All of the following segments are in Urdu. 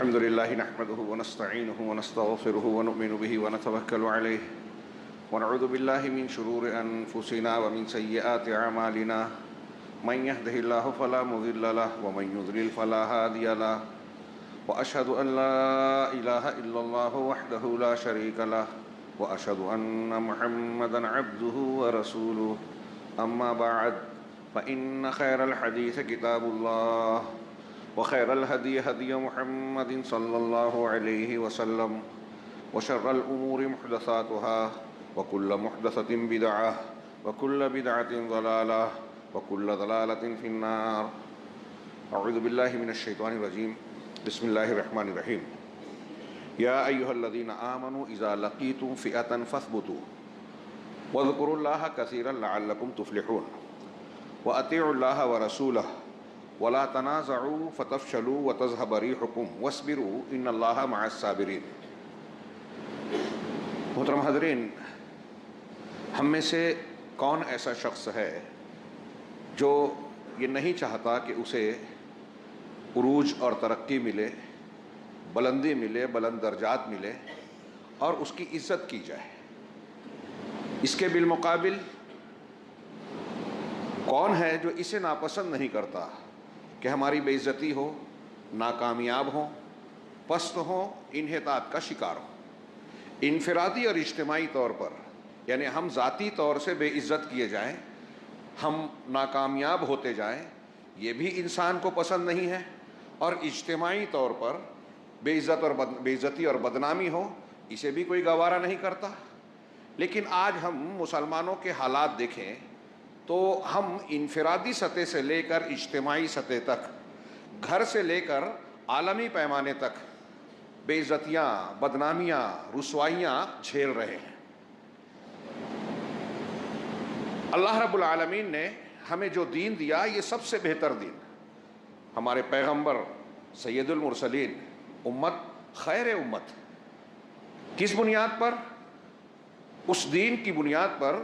الحمد لله نحمده ونستعينه ونستغفره ونؤمن به ونتوكل عليه ونعوذ بالله من شرور أنفسنا ومن سيئات أعمالنا من يهده الله فلا مضل له ومن يضلل فلا هادي له وأشهد أن لا إله إلا الله وحده لا شريك له وأشهد أن محمدا عبده ورسوله أما بعد فإن خير الحديث كتاب الله وخير الهدي هدي محمد صلى الله عليه وسلم وشر الأمور محدثاتها وكل محدثة بدعة وكل بدعة ضلالة وكل ضلالة في النار. أعوذ بالله من الشيطان الرجيم. بسم الله الرحمن الرحيم. يا أيها الذين آمنوا إذا لقيتم فئة فاثبتوا واذكروا الله كثيرا لعلكم تفلحون وأطيعوا الله ورسوله ولا تنازعوا فتفشلوا وتذهب ريحكم واصبروا ان اللہ مع الصابرین. محترم حضرین، ہم میں سے کون ایسا شخص ہے جو یہ نہیں چاہتا کہ اسے عروج اور ترقی ملے، بلندی ملے، بلند درجات ملے اور اس کی عزت کی جائے؟ اس کے بالمقابل کون ہے جو اسے ناپسند نہیں کرتا کہ ہماری بے عزتی ہو، ناکامیاب ہوں، پست ہوں، انحطاط کا شکار ہوں؟ انفرادی اور اجتماعی طور پر، یعنی ہم ذاتی طور سے بے عزت کیے جائیں، ہم ناکامیاب ہوتے جائیں، یہ بھی انسان کو پسند نہیں ہے، اور اجتماعی طور پر بے عزتی اور بدنامی ہو، اسے بھی کوئی گوارا نہیں کرتا. لیکن آج ہم مسلمانوں کے حالات دیکھیں تو ہم انفرادی سطح سے لے کر اجتماعی سطح تک، گھر سے لے کر عالمی پیمانے تک بے عزتیاں، بدنامیاں، رسوائیاں جھیل رہے ہیں. اللہ رب العالمین نے ہمیں جو دین دیا، یہ سب سے بہتر دین، ہمارے پیغمبر سید المرسلین، امت خیر امت، کس بنیاد پر؟ اس دین کی بنیاد پر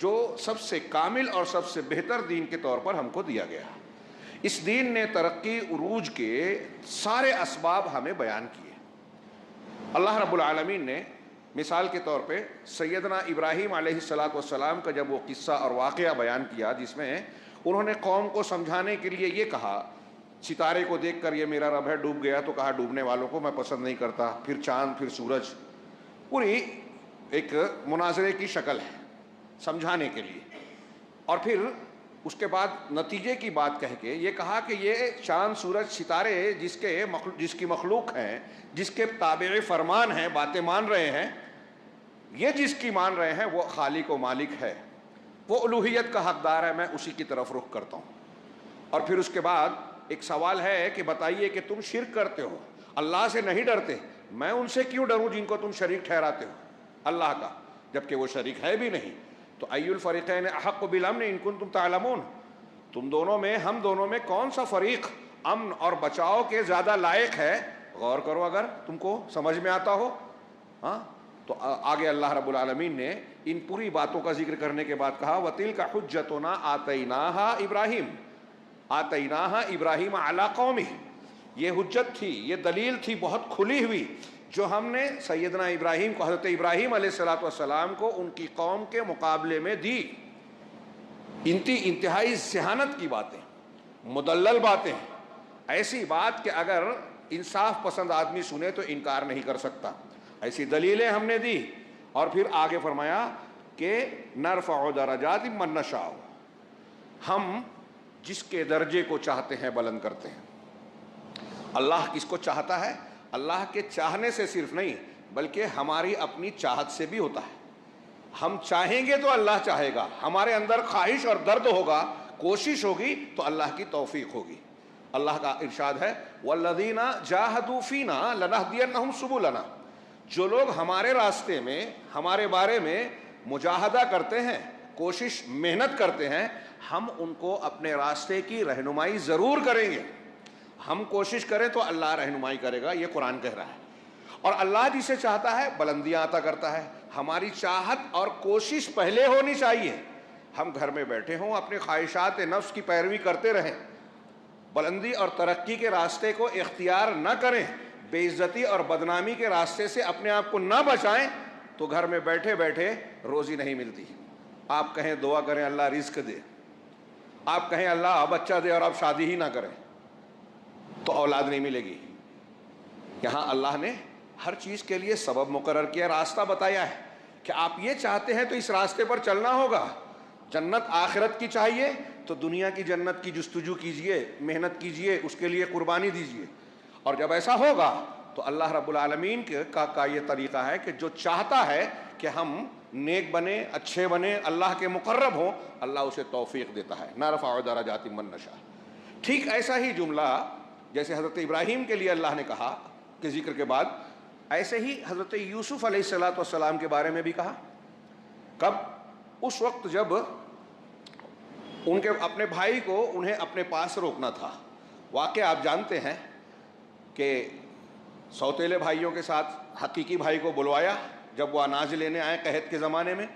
جو سب سے کامل اور سب سے بہتر دین کے طور پر ہم کو دیا گیا. اس دین نے ترقی عروج کے سارے اسباب ہمیں بیان کیے. اللہ رب العالمین نے مثال کے طور پہ سیدنا ابراہیم علیہ السلام کا جب وہ قصہ اور واقعہ بیان کیا، جس میں انہوں نے قوم کو سمجھانے کے لیے یہ کہا، ستارے کو دیکھ کر یہ میرا رب ہے، ڈوب گیا تو کہا ڈوبنے والوں کو میں پسند نہیں کرتا، پھر چاند، پھر سورج، پوری ایک مناظرے کی شکل ہے سمجھانے کے لیے. اور پھر اس کے بعد نتیجے کی بات کہہ کے یہ کہا کہ یہ چاند، سورج، ستارے جس کی مخلوق ہیں، جس کے تابع فرمان ہیں، باتیں مان رہے ہیں، یہ جس کی مان رہے ہیں وہ خالق و مالک ہے، وہ الوہیت کا حقدار ہے، میں اسی کی طرف رخ کرتا ہوں. اور پھر اس کے بعد ایک سوال ہے کہ بتائیے کہ تم شرک کرتے ہو، اللہ سے نہیں ڈرتے، میں ان سے کیوں ڈروں جن کو تم شریک ٹھہراتے ہو اللہ کا، جبکہ وہ شریک ہے بھی نہیں. تو ای الفریقین احق بالامن ان کنتم تعلمون، ہم دونوں میں کون سا فریق امن اور بچاؤ کے زیادہ لائق ہے؟ غور کرو اگر تم کو سمجھ میں آتا ہو. ہاں، تو آگے اللہ رب العالمین نے ان پوری باتوں کا ذکر کرنے کے بعد کہا وَتِلْكَ حُجَّتُنَا آتَيْنَاهَا إِبْرَاهِيمَ عَلَىٰ قَوْمِهِ. یہ حجت تھی، یہ دلیل تھی بہت کھلی ہوئی، جو ہم نے سیدنا ابراہیم کو، حضرت ابراہیم علیہ السلام کو ان کی قوم کے مقابلے میں دی. انتہائی ذہانت کی باتیں، مدلل باتیں، ایسی بات کہ اگر انصاف پسند آدمی سنے تو انکار نہیں کر سکتا. ایسی دلیلیں ہم نے دی. اور پھر آگے فرمایا کہ نرفع درجات من نشاء، ہم جس کے درجے کو چاہتے ہیں بلند کرتے ہیں. اللہ کس کو چاہتا ہے؟ اللہ کے چاہنے سے صرف نہیں بلکہ ہماری اپنی چاہت سے بھی ہوتا ہے. ہم چاہیں گے تو اللہ چاہے گا، ہمارے اندر خواہش اور درد ہوگا، کوشش ہوگی تو اللہ کی توفیق ہوگی. اللہ کا ارشاد ہے والذین جاہدوا فینا لنہدینہم سبلنا، جو لوگ ہمارے راستے میں، ہمارے بارے میں مجاہدہ کرتے ہیں، کوشش، محنت کرتے ہیں، ہم ان کو اپنے راستے کی رہنمائی ضرور کریں گے. ہم کوشش کریں تو اللہ رہنمائی کرے گا، یہ قرآن کہہ رہا ہے. اور اللہ جسے چاہتا ہے بلندیاں عطا کرتا ہے. ہماری چاہت اور کوشش پہلے ہونی چاہیے. ہم گھر میں بیٹھے ہوں، اپنے خواہشات نفس کی پیروی کرتے رہیں، بلندی اور ترقی کے راستے کو اختیار نہ کریں، بے عزتی اور بدنامی کے راستے سے اپنے آپ کو نہ بچائیں تو گھر میں بیٹھے بیٹھے روزی نہیں ملتی. آپ کہیں دعا کریں اللہ رزق دے، آپ کہیں اللہ بچہ دے اور آپ شادی ہی نہ کریں تو اولاد نہیں ملے گی. یہاں اللہ نے ہر چیز کے لیے سبب مقرر کیا، راستہ بتایا ہے کہ آپ یہ چاہتے ہیں تو اس راستے پر چلنا ہوگا. جنت آخرت کی چاہیے تو دنیا کی جنت کی جستجو کیجئے، محنت کیجئے، اس کے لیے قربانی دیجئے. اور جب ایسا ہوگا تو اللہ رب العالمین کا یہ طریقہ ہے کہ جو چاہتا ہے کہ ہم نیک بنے، اچھے بنے، اللہ کے مقرب ہوں، اللہ اسے توفیق دیتا ہے. نرفع درجات من نشاء. ٹھیک ایسا ہی جملہ جیسے حضرت ابراہیم کے لیے اللہ نے کہا کہ ذکر کے بعد، ایسے ہی حضرت یوسف علیہ الصلاۃ والسلام کے بارے میں بھی کہا. کب؟ اس وقت جب ان کے اپنے بھائی کو انہیں اپنے پاس روکنا تھا. واقعہ آپ جانتے ہیں کہ سوتیلے بھائیوں کے ساتھ حقیقی بھائی کو بلوایا جب وہ اناج لینے آئے قحط کے زمانے میں،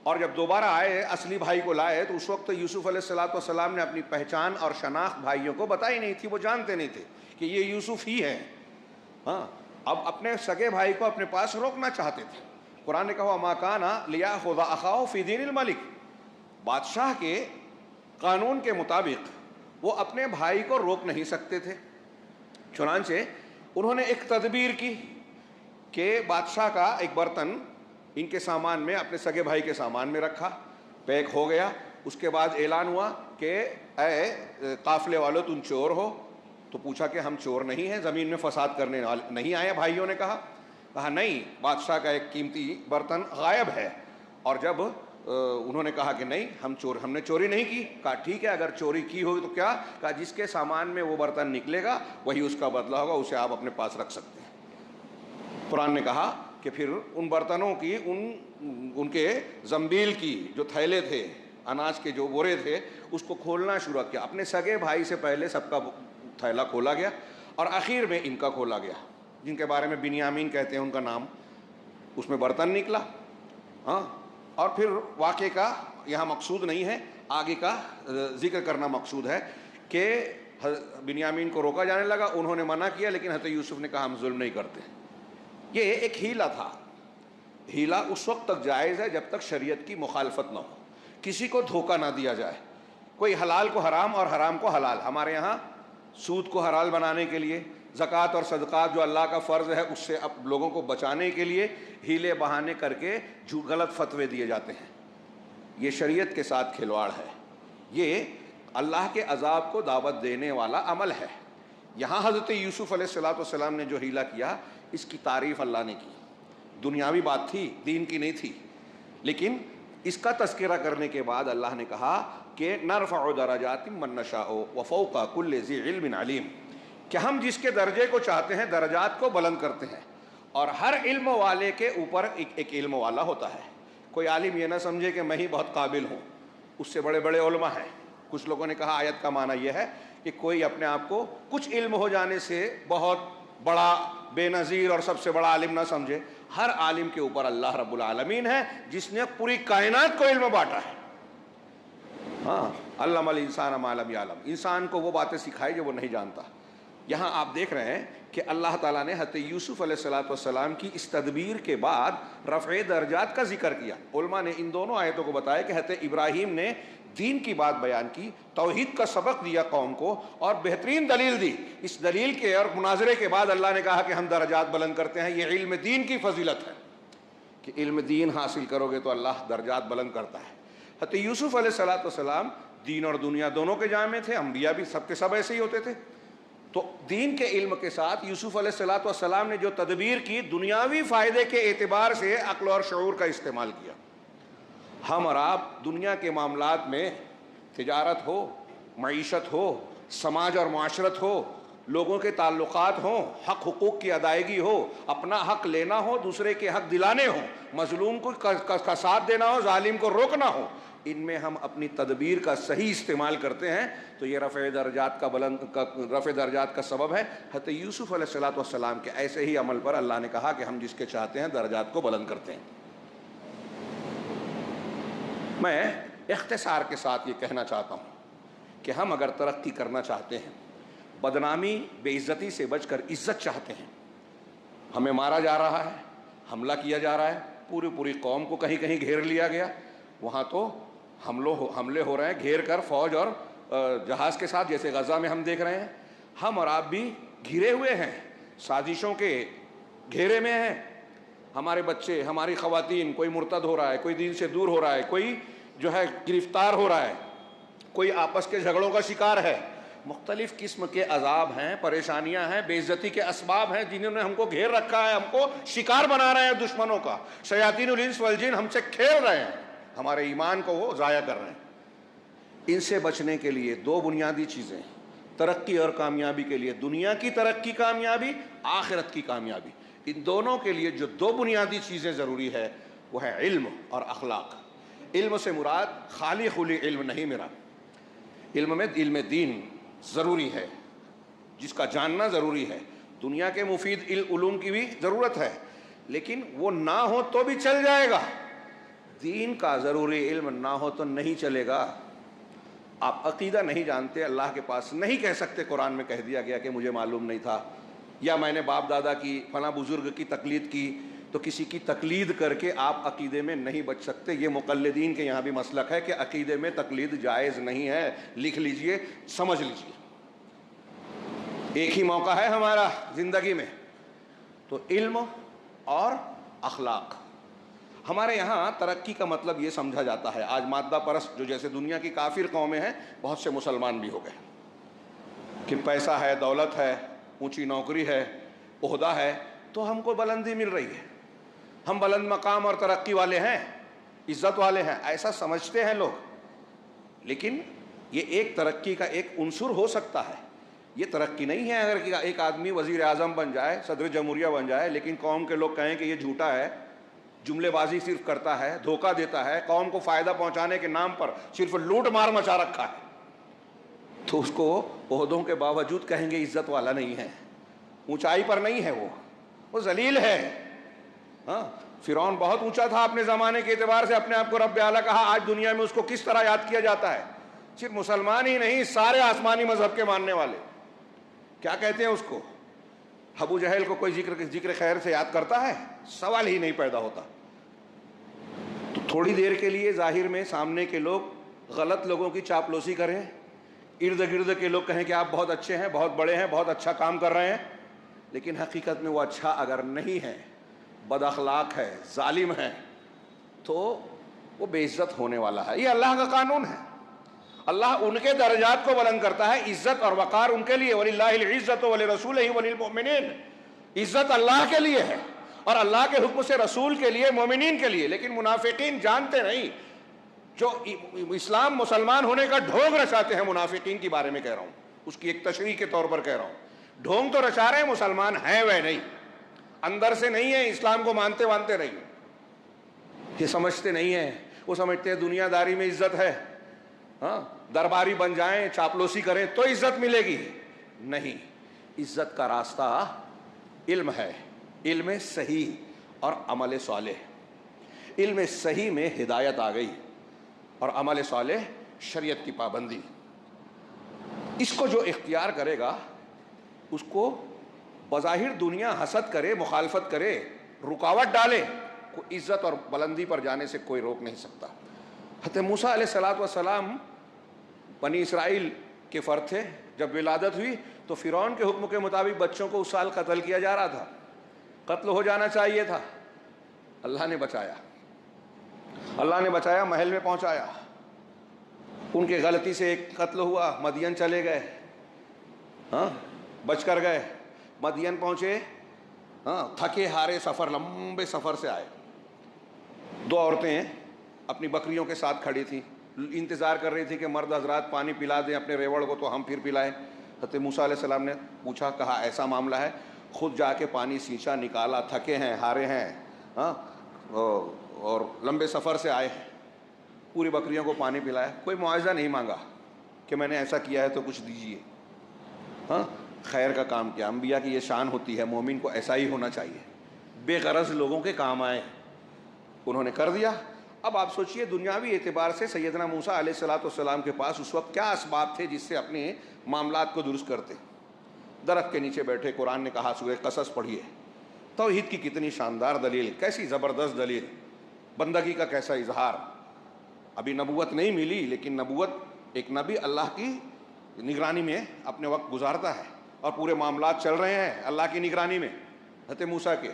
اور جب دوبارہ آئے اصلی بھائی کو لائے تو اس وقت یوسف علیہ الصلاۃ والسلام نے اپنی پہچان اور شناخت بھائیوں کو بتائی نہیں تھی. وہ جانتے نہیں تھے کہ یہ یوسف ہی ہے. ہاں، اب اپنے سگے بھائی کو اپنے پاس روکنا چاہتے تھے. قرآن نے کہا ما کان لیأخذ اخاه فی دین الملک. بادشاہ کے قانون کے مطابق وہ اپنے بھائی کو روک نہیں سکتے تھے. چنانچہ انہوں نے ایک تدبیر کی کہ بادشاہ کا ایک برتن ان کے سامان میں، اپنے سگے بھائی کے سامان میں رکھا، پیک ہو گیا. اس کے بعد اعلان ہوا کہ اے قافلے والو تم چور ہو. تو پوچھا کہ ہم چور نہیں ہیں، زمین میں فساد کرنے نہیں آئے. بھائیوں نے کہا نہیں، بادشاہ کا ایک قیمتی برتن غائب ہے. اور جب انہوں نے کہا کہ نہیں ہم نے چوری نہیں کی، کہا ٹھیک ہے اگر چوری کی ہوگی تو کیا؟ کہا جس کے سامان میں وہ برتن نکلے گا وہی اس کا بدلہ ہوگا، اسے آپ اپنے پاس رکھ سکتے ہیں. قرآن نے کہا کہ پھر ان برتنوں کی، ان کے زنبیل کی جو تھیلے تھے، اناج کے جو بورے تھے، اس کو کھولنا شروع کیا. اپنے سگے بھائی سے پہلے سب کا تھیلا کھولا گیا اور آخر میں ان کا کھولا گیا، جن کے بارے میں بنیامین کہتے ہیں ان کا نام. اس میں برتن نکلا. ہاں، اور پھر واقعے کا یہاں مقصود نہیں ہے، آگے کا ذکر کرنا مقصود ہے کہ بنیامین کو روکا جانے لگا، انہوں نے منع کیا، لیکن حضرت یوسف نے کہا ہم ظلم نہیں کرتے. یہ ایک ہیلا تھا. ہیلا اس وقت تک جائز ہے جب تک شریعت کی مخالفت نہ ہو، کسی کو دھوکہ نہ دیا جائے. کوئی حلال کو حرام اور حرام کو حلال. ہمارے یہاں سود کو حلال بنانے کے لیے، زکوٰۃ اور صدقات جو اللہ کا فرض ہے اس سے اب لوگوں کو بچانے کے لیے ہیلے بہانے کر کے غلط فتوے دیے جاتے ہیں. یہ شریعت کے ساتھ کھلواڑ ہے، یہ اللہ کے عذاب کو دعوت دینے والا عمل ہے. یہاں حضرت یوسف علیہ الصلاۃ والسلام نے جو ہیلا کیا، اس کی تعریف اللہ نے کی. دنیاوی بات تھی، دین کی نہیں تھی. لیکن اس کا تذکرہ کرنے کے بعد اللہ نے کہا کہ نرفع درجات من نشاء وفوق کل ذی علم علیم، کہ ہم جس کے درجے کو چاہتے ہیں درجات کو بلند کرتے ہیں، اور ہر علم والے کے اوپر ایک علم والا ہوتا ہے. کوئی عالم یہ نہ سمجھے کہ میں ہی بہت قابل ہوں، اس سے بڑے بڑے علماء ہیں. کچھ لوگوں نے کہا آیت کا معنی یہ ہے کہ کوئی اپنے آپ کو کچھ علم ہو جانے سے بہت بڑا، بے نظیر اور سب سے بڑا عالم نہ سمجھے. ہر عالم کے اوپر اللہ رب العالمین ہے جس نے پوری کائنات کو علم بانٹا ہے. ہاں، علم الانسان ما لم یعلم، انسان کو وہ باتیں سکھائی جو وہ نہیں جانتا. یہاں آپ دیکھ رہے ہیں کہ اللہ تعالیٰ نے حضرت یوسف علیہ الصلاۃ والسلام کی اس تدبیر کے بعد رفع درجات کا ذکر کیا. علماء نے ان دونوں آیتوں کو بتایا کہ حضرت ابراہیم نے دین کی بات بیان کی، توحید کا سبق دیا قوم کو، اور بہترین دلیل دی. اس دلیل کے اور مناظرے کے بعد اللہ نے کہا کہ ہم درجات بلند کرتے ہیں. یہ علم دین کی فضیلت ہے کہ علم دین حاصل کرو گے تو اللہ درجات بلند کرتا ہے. حضرت یوسف علیہ الصلاۃ والسلام دین اور دنیا دونوں کے جامع تھے. انبیاء بھی سب کے سب ایسے ہی ہوتے تھے. تو دین کے علم کے ساتھ یوسف علیہ الصلاۃ والسلام نے جو تدبیر کی، دنیاوی فائدے کے اعتبار سے عقل اور شعور کا استعمال کیا. ہم اور آپ دنیا کے معاملات میں، تجارت ہو، معیشت ہو، سماج اور معاشرت ہو، لوگوں کے تعلقات ہوں، حق حقوق کی ادائیگی ہو، اپنا حق لینا ہو، دوسرے کے حق دلانے ہوں، مظلوم کو کا ساتھ دینا ہو، ظالم کو روکنا ہو، ان میں ہم اپنی تدبیر کا صحیح استعمال کرتے ہیں تو یہ رفع درجات کا سبب ہے. حضرت یوسف علیہ الصلاۃ والسلام کے ایسے ہی عمل پر اللہ نے کہا کہ ہم جس کے چاہتے ہیں درجات کو بلند کرتے ہیں. میں اختصار کے ساتھ یہ کہنا چاہتا ہوں کہ ہم اگر ترقی کرنا چاہتے ہیں، بدنامی، بے عزتی سے بچ کر عزت چاہتے ہیں، ہمیں مارا جا رہا ہے، حملہ کیا جا رہا ہے، پوری قوم کو کہیں کہیں گھیر لیا گیا، وہاں تو حملے ہو رہے ہیں گھیر کر فوج اور جہاز کے ساتھ، جیسے غزہ میں ہم دیکھ رہے ہیں۔ ہم اور آپ بھی گھرے ہوئے ہیں، سازشوں کے گھیرے میں ہیں۔ ہمارے بچے، ہماری خواتین، کوئی مرتد ہو رہا ہے، کوئی دین سے دور ہو رہا ہے، کوئی جو ہے گرفتار ہو رہا ہے، کوئی آپس کے جھگڑوں کا شکار ہے۔ مختلف قسم کے عذاب ہیں، پریشانیاں ہیں، بے عزتی کے اسباب ہیں جنہوں نے ہم کو گھیر رکھا ہے، ہم کو شکار بنا رہے ہیں دشمنوں کا۔ شیاطین الانس والجن ہم سے کھیل رہے ہیں، ہمارے ایمان کو وہ ضائع کر رہے ہیں۔ ان سے بچنے کے لیے دو بنیادی چیزیں، ترقی اور کامیابی کے لیے، دنیا کی ترقی کامیابی، آخرت کی کامیابی، ان دونوں کے لیے جو دو بنیادی چیزیں ضروری ہے وہ ہے علم اور اخلاق۔ علم سے مراد خالی خلی علم نہیں میرا، علم میں علم دین ضروری ہے، جس کا جاننا ضروری ہے۔ دنیا کے مفید علوم کی بھی ضرورت ہے، لیکن وہ نہ ہو تو بھی چل جائے گا۔ دین کا ضروری علم نہ ہو تو نہیں چلے گا۔ آپ عقیدہ نہیں جانتے، اللہ کے پاس نہیں کہہ سکتے قرآن میں کہہ دیا گیا کہ مجھے معلوم نہیں تھا، یا میں نے باپ دادا کی، فلاں بزرگ کی تقلید کی، تو کسی کی تقلید کر کے آپ عقیدے میں نہیں بچ سکتے۔ یہ مقلدین کے یہاں بھی مسلک ہے کہ عقیدے میں تقلید جائز نہیں ہے، لکھ لیجئے، سمجھ لیجئے۔ ایک ہی موقع ہے ہمارا زندگی میں، تو علم اور اخلاق۔ ہمارے یہاں ترقی کا مطلب یہ سمجھا جاتا ہے، آج مادہ پرست جو جیسے دنیا کی کافر قومیں ہیں، بہت سے مسلمان بھی ہو گئے، کہ پیسہ ہے، دولت ہے، اونچی نوکری ہے، عہدہ ہے، تو ہم کو بلندی مل رہی ہے، ہم بلند مقام اور ترقی والے ہیں، عزت والے ہیں، ایسا سمجھتے ہیں لوگ۔ لیکن یہ ایک ترقی کا ایک عنصر ہو سکتا ہے، یہ ترقی نہیں ہے اگر ایک آدمی وزیر اعظم بن جائے، صدر جمہوریہ بن جائے، لیکن قوم کے لوگ کہیں کہ یہ جھوٹا ہے، جملے بازی صرف کرتا ہے، دھوکہ دیتا ہے، قوم کو فائدہ پہنچانے کے نام پر صرف لوٹ مار مچا رکھا ہے، تو اس کو عہدوں کے باوجود کہیں گے عزت والا نہیں ہے، اونچائی پر نہیں ہے، وہ ذلیل ہے۔ ہاں، فرعون بہت اونچا تھا اپنے زمانے کے اعتبار سے، اپنے آپ کو رب اعلیٰ کہا، آج دنیا میں اس کو کس طرح یاد کیا جاتا ہے؟ صرف مسلمان ہی نہیں، سارے آسمانی مذہب کے ماننے والے کیا کہتے ہیں اس کو؟ ابو جہل کو کوئی ذکر خیر سے یاد کرتا ہے؟ سوال ہی نہیں پیدا ہوتا۔ تو تھوڑی دیر کے لیے ظاہر میں سامنے کے لوگ غلط لوگوں کی چاپلوسی کریں، ارد گرد کے لوگ کہیں کہ آپ بہت اچھے ہیں، بہت بڑے ہیں، بہت اچھا کام کر رہے ہیں، لیکن حقیقت میں وہ اچھا اگر نہیں ہے، بد اخلاق ہے، ظالم ہے، تو وہ بے عزت ہونے والا ہے۔ یہ اللہ کا قانون ہے، اللہ ان کے درجات کو بلند کرتا ہے، عزت اور وقار ان کے لیے، وَلِلَّهِ الْعِزَّةُ وَلِرَسُولِهِ وَلِلْمُؤْمِنِينَ، عزت اللہ کے لیے ہے اور اللہ کے حکم سے رسول کے لیے، مومنین کے لیے۔ لیکن منافقین جانتے نہیں، جو اسلام مسلمان ہونے کا ڈھونگ رچاتے ہیں، منافقین کے بارے میں کہہ رہا ہوں، اس کی ایک تشریح کے طور پر کہہ رہا ہوں، ڈھونگ تو رچا رہے ہیں، مسلمان ہیں وہ نہیں، اندر سے نہیں ہے، اسلام کو مانتے نہیں، یہ سمجھتے نہیں ہیں، وہ سمجھتے ہیں دنیا داری میں عزت ہے، ہاں، درباری بن جائیں، چاپلوسی کریں تو عزت ملے گی۔ نہیں، عزت کا راستہ علم ہے، علم صحیح اور عمل صالح۔ علم صحیح میں ہدایت آ گئی اور عمل صالح شریعت کی پابندی۔ اس کو جو اختیار کرے گا، اس کو بظاہر دنیا حسد کرے، مخالفت کرے، رکاوٹ ڈالے، کو عزت اور بلندی پر جانے سے کوئی روک نہیں سکتا۔ حضرت موسیٰ علیہ السلام بنی اسرائیل کے فرد تھے، جب ولادت ہوئی تو فرعون کے حکم کے مطابق بچوں کو اس سال قتل کیا جا رہا تھا، قتل ہو جانا چاہیے تھا، اللہ نے بچایا، اللہ نے بچایا، محل میں پہنچایا۔ ان کے غلطی سے ایک قتل ہوا، مدین چلے گئے، ہاں، بچ کر گئے، مدین پہنچے، ہاں، تھکے ہارے سفر، لمبے سفر سے آئے، دو عورتیں اپنی بکریوں کے ساتھ کھڑی تھیں، انتظار کر رہی تھی کہ مرد حضرات پانی پلا دیں اپنے ریوڑ کو تو ہم پھر پلائیں۔ حضرت موسیٰ علیہ السلام نے پوچھا، کہا ایسا معاملہ ہے، خود جا کے پانی سینچا، نکالا، تھکے ہیں، ہارے ہیں، ہاں، اور لمبے سفر سے آئے ہیں، پوری بکریوں کو پانی پلایا، کوئی معاوضہ نہیں مانگا کہ میں نے ایسا کیا ہے تو کچھ دیجیے، ہاں، خیر کا کام کیا۔ انبیاء کی یہ شان ہوتی ہے، مومن کو ایسا ہی ہونا چاہیے، بے غرض لوگوں کے کام آئے، انہوں نے کر دیا۔ اب آپ سوچئے دنیاوی اعتبار سے سیدنا موسیٰ علیہ السلام کے پاس اس وقت کیا اسباب تھے جس سے اپنے معاملات کو درست کرتے؟ درخت کے نیچے بیٹھے، قرآن نے کہا، سورہ قصص پڑھیے، توحید کی کتنی شاندار دلیل، کیسی زبردست دلیل، بندگی کا کیسا اظہار. ابھی نبوت نہیں ملی لیکن نبوت، ایک نبی اللہ کی نگرانی میں اپنے وقت گزارتا ہے اور پورے معاملات چل رہے ہیں اللہ کی نگرانی میں. حضرت موسیٰ کے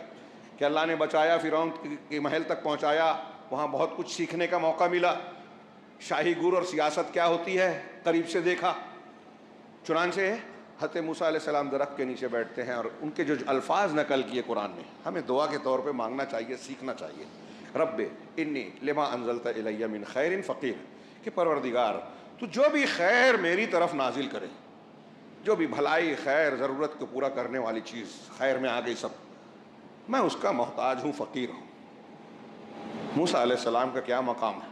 کہ اللہ نے بچایا، فرعون کے محل تک پہنچایا، وہاں بہت کچھ سیکھنے کا موقع ملا، شاہی گر اور سیاست کیا ہوتی ہے قریب سے دیکھا. چنانچہ حضرت موسیٰ علیہ السلام درخت کے نیچے بیٹھتے ہیں اور ان کے جو الفاظ نقل کیے قرآن نے ہمیں دعا کے طور پہ مانگنا چاہیے، سیکھنا چاہیے. رب انی لما انزلت الی من خیر فقیر، کہ پروردگار تو جو بھی خیر میری طرف نازل کرے، جو بھی بھلائی خیر ضرورت کو پورا کرنے والی چیز خیر میں آ گئی سب، میں اس کا محتاج ہوں، فقیر ہوں. موسیٰ علیہ السلام کا کیا مقام ہے،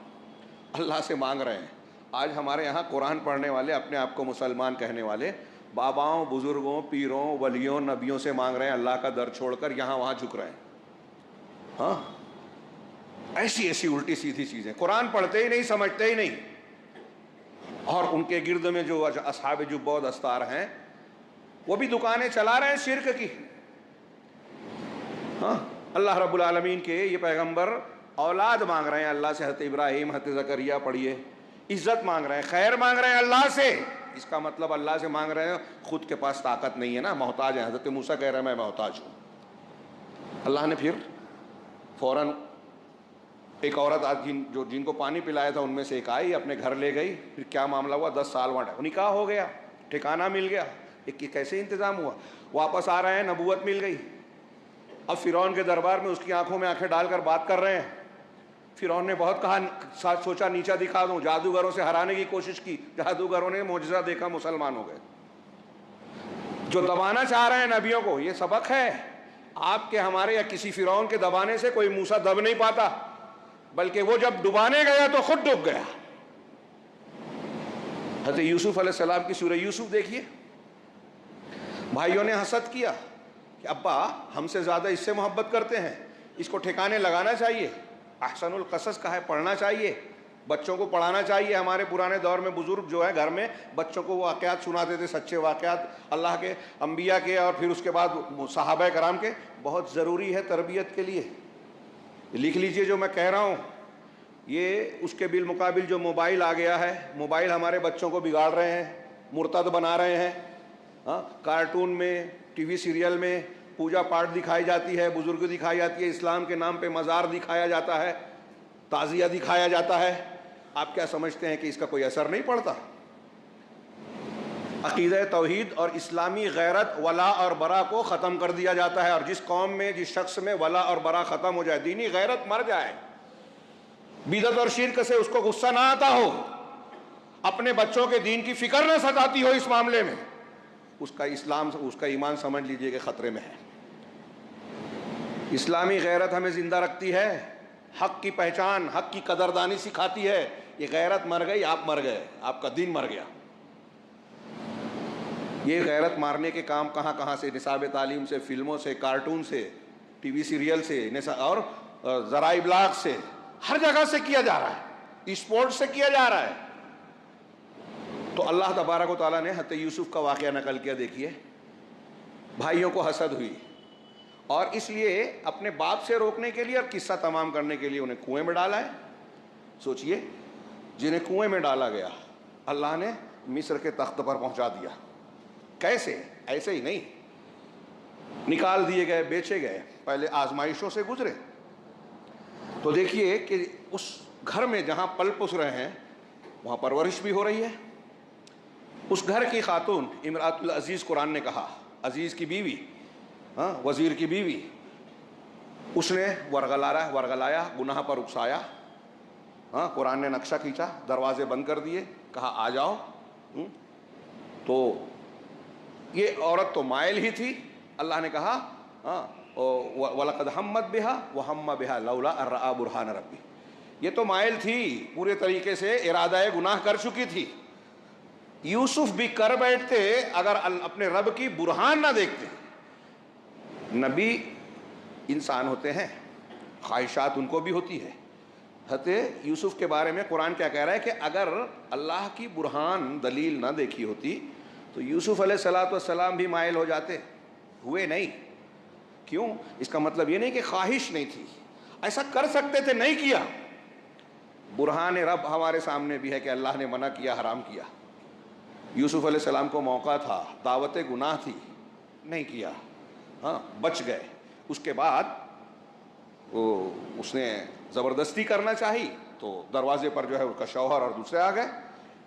اللہ سے مانگ رہے ہیں. آج ہمارے یہاں قرآن پڑھنے والے، اپنے آپ کو مسلمان کہنے والے، باباؤں، بزرگوں، پیروں، ولیوں، نبیوں سے مانگ رہے ہیں، اللہ کا در چھوڑ کر یہاں وہاں جھک رہے ہیں. ہاں، ایسی ایسی الٹی سیدھی چیزیں، قرآن پڑھتے ہی نہیں، سمجھتے ہی نہیں. اور ان کے گرد میں جو اصحاب جب و دستار ہیں وہ بھی دکانیں چلا رہے ہیں شرک کی. ہاں، اللہ رب العالمین کے یہ پیغمبر اولاد مانگ رہے ہیں اللہ سے. حضرت ابراہیم، حضرت زکریہ پڑھیے، عزت مانگ رہے ہیں، خیر مانگ رہے ہیں اللہ سے. اس کا مطلب اللہ سے مانگ رہے ہیں، خود کے پاس طاقت نہیں ہے نا، محتاج ہیں. حضرت موسیٰ کہہ رہے ہیں میں محتاج ہوں. اللہ نے پھر فوراً ایک عورت جن کو پانی پلایا تھا ان میں سے ایک آئی، اپنے گھر لے گئی. پھر کیا معاملہ ہوا، 10 سال وہاں نکاح ہو گیا، ٹھکانہ مل گیا. ایک کیسے انتظام ہوا، واپس آ رہے ہیں، نبوت مل گئی. اب فرعون کے دربار میں اس کی آنکھوں میں آنکھیں ڈال کر بات کر رہے ہیں. فرعون نے بہت کہا، سوچا نیچا دکھا دوں، جادوگروں سے ہرانے کی کوشش کی، جادوگروں نے معجزہ دیکھا، مسلمان ہو گئے. جو دبانا چاہ رہے ہیں نبیوں کو، یہ سبق ہے. آپ کے، ہمارے یا کسی فرعون کے دبانے سے کوئی موسیٰ دب نہیں پاتا، بلکہ وہ جب ڈبانے گیا تو خود ڈوب گیا. حضرت یوسف علیہ السلام کی سورہ یوسف دیکھیے. بھائیوں نے حسد کیا کہ ابا ہم سے زیادہ اس سے محبت کرتے ہیں، اس کو ٹھکانے لگانا چاہیے. احسن القصص کا ہے، پڑھنا چاہیے، بچوں کو پڑھانا چاہیے. ہمارے پرانے دور میں بزرگ جو ہے گھر میں بچوں کو واقعات سناتے تھے، سچے واقعات اللہ کے، انبیاء کے، اور پھر اس کے بعد صحابہ کرام کے. بہت ضروری ہے تربیت کے لیے. لکھ لیجئے جو میں کہہ رہا ہوں. یہ اس کے بالمقابل جو موبائل آ گیا ہے، موبائل ہمارے بچوں کو بگاڑ رہے ہیں، مرتد بنا رہے ہیں. ہاں، کارٹون میں، ٹی وی سیریل میں پوجا پاٹ دکھائی جاتی ہے، بزرگ دکھائی جاتی ہے، اسلام کے نام پہ مزار دکھایا جاتا ہے، تعزیہ دکھایا جاتا ہے. آپ کیا سمجھتے ہیں کہ اس کا کوئی اثر نہیں پڑتا؟ عقیدہ توحید اور اسلامی غیرت، ولا اور برا کو ختم کر دیا جاتا ہے. اور جس قوم میں، جس شخص میں ولا اور برا ختم ہو جائے، دینی غیرت مر جائے، بدعت اور شرک سے اس کو غصہ نہ آتا ہو، اپنے بچوں کے دین کی فکر نہ ستاتی ہو اس معاملے میں، اس کا اسلام، اس کا ایمان سمجھ لیجئے کہ خطرے میں ہے. اسلامی غیرت ہمیں زندہ رکھتی ہے، حق کی پہچان، حق کی قدردانی سکھاتی ہے. یہ غیرت مر گئی، آپ مر گئے، آپ کا دین مر گیا. یہ غیرت مارنے کے کام کہاں کہاں سے، نصاب تعلیم سے، فلموں سے، کارٹون سے، ٹی وی سیریل سے، اور ذرائع ابلاغ سے، ہر جگہ سے کیا جا رہا ہے، اسپورٹ سے کیا جا رہا ہے. تو اللہ تبارک و تعالیٰ نے حضرت یوسف کا واقعہ نقل کیا. دیکھیے، بھائیوں کو حسد ہوئی، اور اس لیے اپنے باپ سے روکنے کے لیے اور قصہ تمام کرنے کے لیے انہیں کنویں میں ڈالا ہے. سوچئے، جنہیں کنویں میں ڈالا گیا اللہ نے مصر کے تخت پر پہنچا دیا. کیسے؟ ایسے ہی نہیں، نکال دیے گئے، بیچے گئے، پہلے آزمائشوں سے گزرے. تو دیکھیے کہ اس گھر میں جہاں پل پس رہے ہیں وہاں پرورش بھی ہو رہی ہے. اس گھر کی خاتون امرأۃ العزیز، قرآن نے کہا، عزیز کی بیوی، ہاں، وزیر کی بیوی، اس نے ورغلایا، گناہ پر اکسایا. ہاں، قرآن نے نقشہ کھینچا، دروازے بند کر دیے، کہا آ جاؤ. تو یہ عورت تو مائل ہی تھی. اللہ نے کہا ہاں، وَلَقَدْ هَمَّتْ بِهَا وَهَمَّ بِهَا لَوْلَا أَن رَأَىٰ بُرْهَانَ رَبِّهِ. یہ تو مائل تھی، پورے طریقے سے ارادہ گناہ کر چکی تھی. یوسف بھی کر بیٹھتے اگر اپنے رب کی برہان نہ دیکھتے. نبی انسان ہوتے ہیں، خواہشات ان کو بھی ہوتی ہے. حضرت یوسف کے بارے میں قرآن کیا کہہ رہا ہے کہ اگر اللہ کی برہان، دلیل نہ دیکھی ہوتی تو یوسف علیہ السلام بھی مائل ہو جاتے. ہوئے نہیں. کیوں؟ اس کا مطلب یہ نہیں کہ خواہش نہیں تھی، ایسا کر سکتے تھے، نہیں کیا۔ برہان رب ہمارے سامنے بھی ہے کہ اللہ نے منع کیا، حرام کیا۔ یوسف علیہ السلام کو موقع تھا، دعوت گناہ تھی، نہیں کیا، ہاں بچ گئے۔ اس کے بعد اس نے زبردستی کرنا چاہی تو دروازے پر جو ہے اس کا شوہر اور دوسرے آ گئے،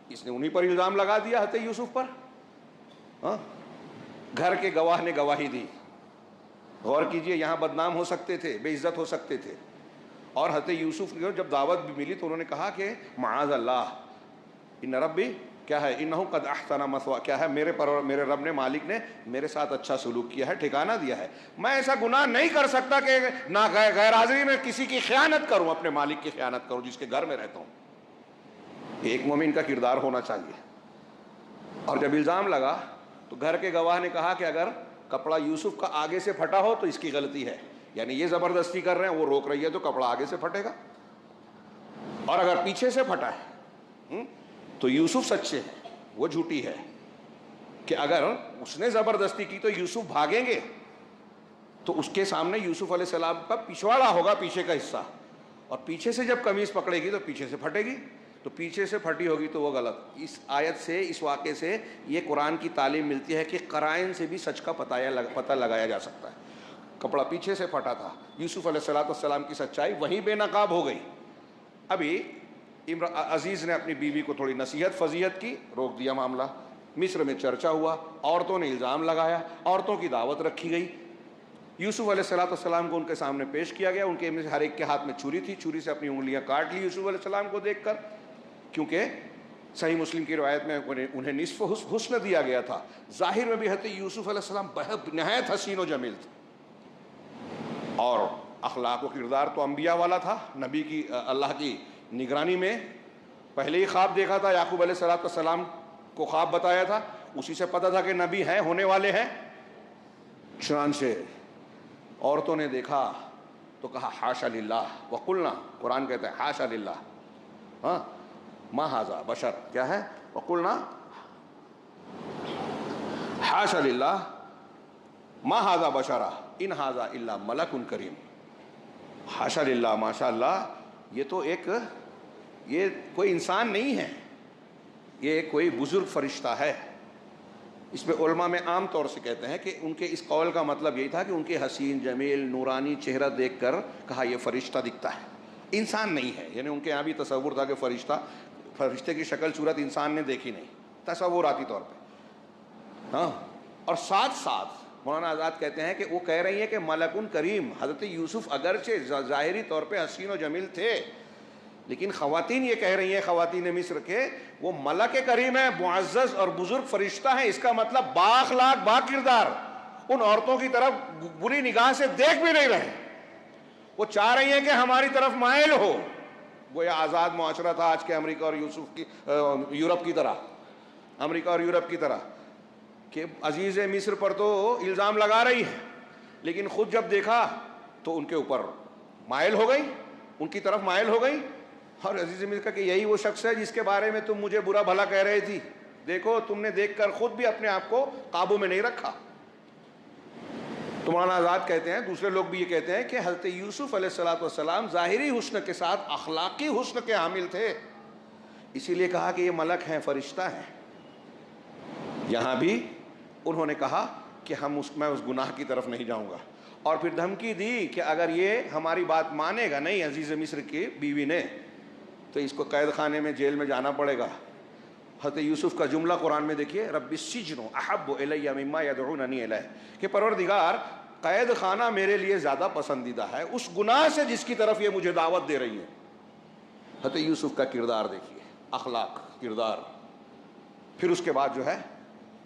اس نے انہی پر الزام لگا دیا حضرت یوسف پر۔ ہاں گھر کے گواہ نے گواہی دی، غور کیجئے، یہاں بدنام ہو سکتے تھے، بے عزت ہو سکتے تھے۔ اور حضرت یوسف کو جب دعوت بھی ملی تو انہوں نے کہا کہ معاذ اللہ، ان ربی کیا ہے، انہ قد احسن مثواہ، کیا ہے، میرے رب نے، مالک نے میرے ساتھ اچھا سلوک کیا ہے، ٹھکانہ دیا ہے، میں ایسا گناہ نہیں کر سکتا کہ نہ غیر حاضری میں کسی کی خیانت کروں، اپنے مالک کی خیانت کروں جس کے گھر میں رہتا ہوں۔ ایک مومن کا کردار ہونا چاہیے۔ اور جب الزام لگا تو گھر کے گواہ نے کہا کہ اگر کپڑا یوسف کا آگے سے پھٹا ہو تو اس کی غلطی ہے، یعنی یہ زبردستی کر رہے ہیں، وہ روک رہی ہے تو کپڑا آگے سے پھٹے گا، اور اگر پیچھے سے پھٹا ہے تو یوسف سچے ہیں، وہ جھوٹی ہے، کہ اگر اس نے زبردستی کی تو یوسف بھاگیں گے تو اس کے سامنے یوسف علیہ السلام کا پچھواڑا ہوگا، پیچھے کا حصہ، اور پیچھے سے جب قمیص پکڑے گی تو پیچھے سے پھٹے گی، تو پیچھے سے پھٹی ہوگی تو وہ غلط۔ اس آیت سے، اس واقعے سے یہ قرآن کی تعلیم ملتی ہے کہ قرائن سے بھی سچ کا پتہ لگایا جا سکتا ہے۔ کپڑا پیچھے سے پھٹا تھا، یوسف علیہ السلام کی سچائی وہیں بے نقاب ہو گئی۔ ابھی عزیز نے اپنی بیوی کو تھوڑی نصیحت فضیحت کی، روک دیا معاملہ۔ مصر میں چرچا ہوا، عورتوں نے الزام لگایا، عورتوں کی دعوت رکھی گئی، یوسف علیہ السلام کو ان کے سامنے پیش کیا گیا، ان کے ہر ایک کے ہاتھ میں چھری تھی، چھری سے اپنی انگلیاں کاٹ لی یوسف علیہ السلام کو دیکھ کر، کیونکہ صحیح مسلم کی روایت میں انہیں نصف حسن دیا گیا تھا۔ ظاہر میں بھی حضرت یوسف علیہ السلام بہت نہایت حسین و جمیل تھے، اور اخلاق و کردار تو انبیاء والا تھا۔ نبی کی اللہ کی نگرانی میں پہلے ہی خواب دیکھا تھا، یعقوب علیہ السلام کو خواب بتایا تھا، اسی سے پتہ تھا کہ نبی ہیں، ہونے والے ہیں۔ چنانچہ عورتوں نے دیکھا تو کہا حاشا للہ وقلنا، قرآن کہتا ہے حاشا للہ، ہاں ما ھذا بشر، کیا ہے، وقلنا حاشا للہ ما ھذا بشرا ان ھذا الا ملک کریم۔ حاشا للہ، ماشاء اللہ، یہ کوئی انسان نہیں ہے، یہ کوئی بزرگ فرشتہ ہے۔ اس میں علماء میں عام طور سے کہتے ہیں کہ ان کے اس قول کا مطلب یہی تھا کہ ان کے حسین جمیل نورانی چہرہ دیکھ کر کہا یہ فرشتہ دکھتا ہے، انسان نہیں ہے، یعنی ان کے یہاں بھی تصور تھا کہ فرشتے کی شکل صورت انسان نے دیکھی نہیں، تصوراتی طور پہ، ہاں۔ اور ساتھ ساتھ مولانا آزاد کہتے ہیں کہ وہ کہہ رہی ہیں کہ ملکن کریم، حضرت یوسف اگرچہ ظاہری طور پہ حسین و جمیل تھے، لیکن خواتین یہ کہہ رہی ہیں، خواتین مصر کے، وہ ملک کریم ہے، معزز اور بزرگ فرشتہ ہیں، اس کا مطلب بااخلاق با کردار، ان عورتوں کی طرف بری نگاہ سے دیکھ بھی نہیں رہے، وہ چاہ رہی ہیں کہ ہماری طرف مائل ہو۔ گویا آزاد معاشرہ تھا آج کے امریکہ اور یورپ کی طرح، امریکہ اور یورپ کی طرح، کہ عزیز مصر پر تو الزام لگا رہی ہے، لیکن خود جب دیکھا تو ان کے اوپر مائل ہو گئی، ان کی طرف مائل ہو گئی، اور عزیز مصر کا کہ یہی وہ شخص ہے جس کے بارے میں تم مجھے برا بھلا کہہ رہی تھی، دیکھو تم نے دیکھ کر خود بھی اپنے آپ کو قابو میں نہیں رکھا۔ تو مولانا آزاد کہتے ہیں، دوسرے لوگ بھی یہ کہتے ہیں کہ حضرت یوسف علیہ السلام ظاہری حسن کے ساتھ اخلاقی حسن کے حامل تھے، اسی لیے کہا کہ یہ ملک ہیں، فرشتہ ہیں۔ یہاں بھی انہوں نے کہا کہ میں اس گناہ کی طرف نہیں جاؤں گا، اور پھر دھمکی دی کہ اگر یہ ہماری بات مانے گا نہیں عزیز مصر کی بیوی نے، تو اس کو قید خانے میں، جیل میں جانا پڑے گا۔ حضرت یوسف کا جملہ قرآن میں دیکھیے، رب السجن احب الی مما یدعوننی الیہ، کہ پروردگار قید خانہ میرے لیے زیادہ پسندیدہ ہے اس گناہ سے جس کی طرف یہ مجھے دعوت دے رہی ہے۔ حضرت یوسف کا کردار دیکھیے، اخلاق، کردار۔ پھر اس کے بعد جو ہے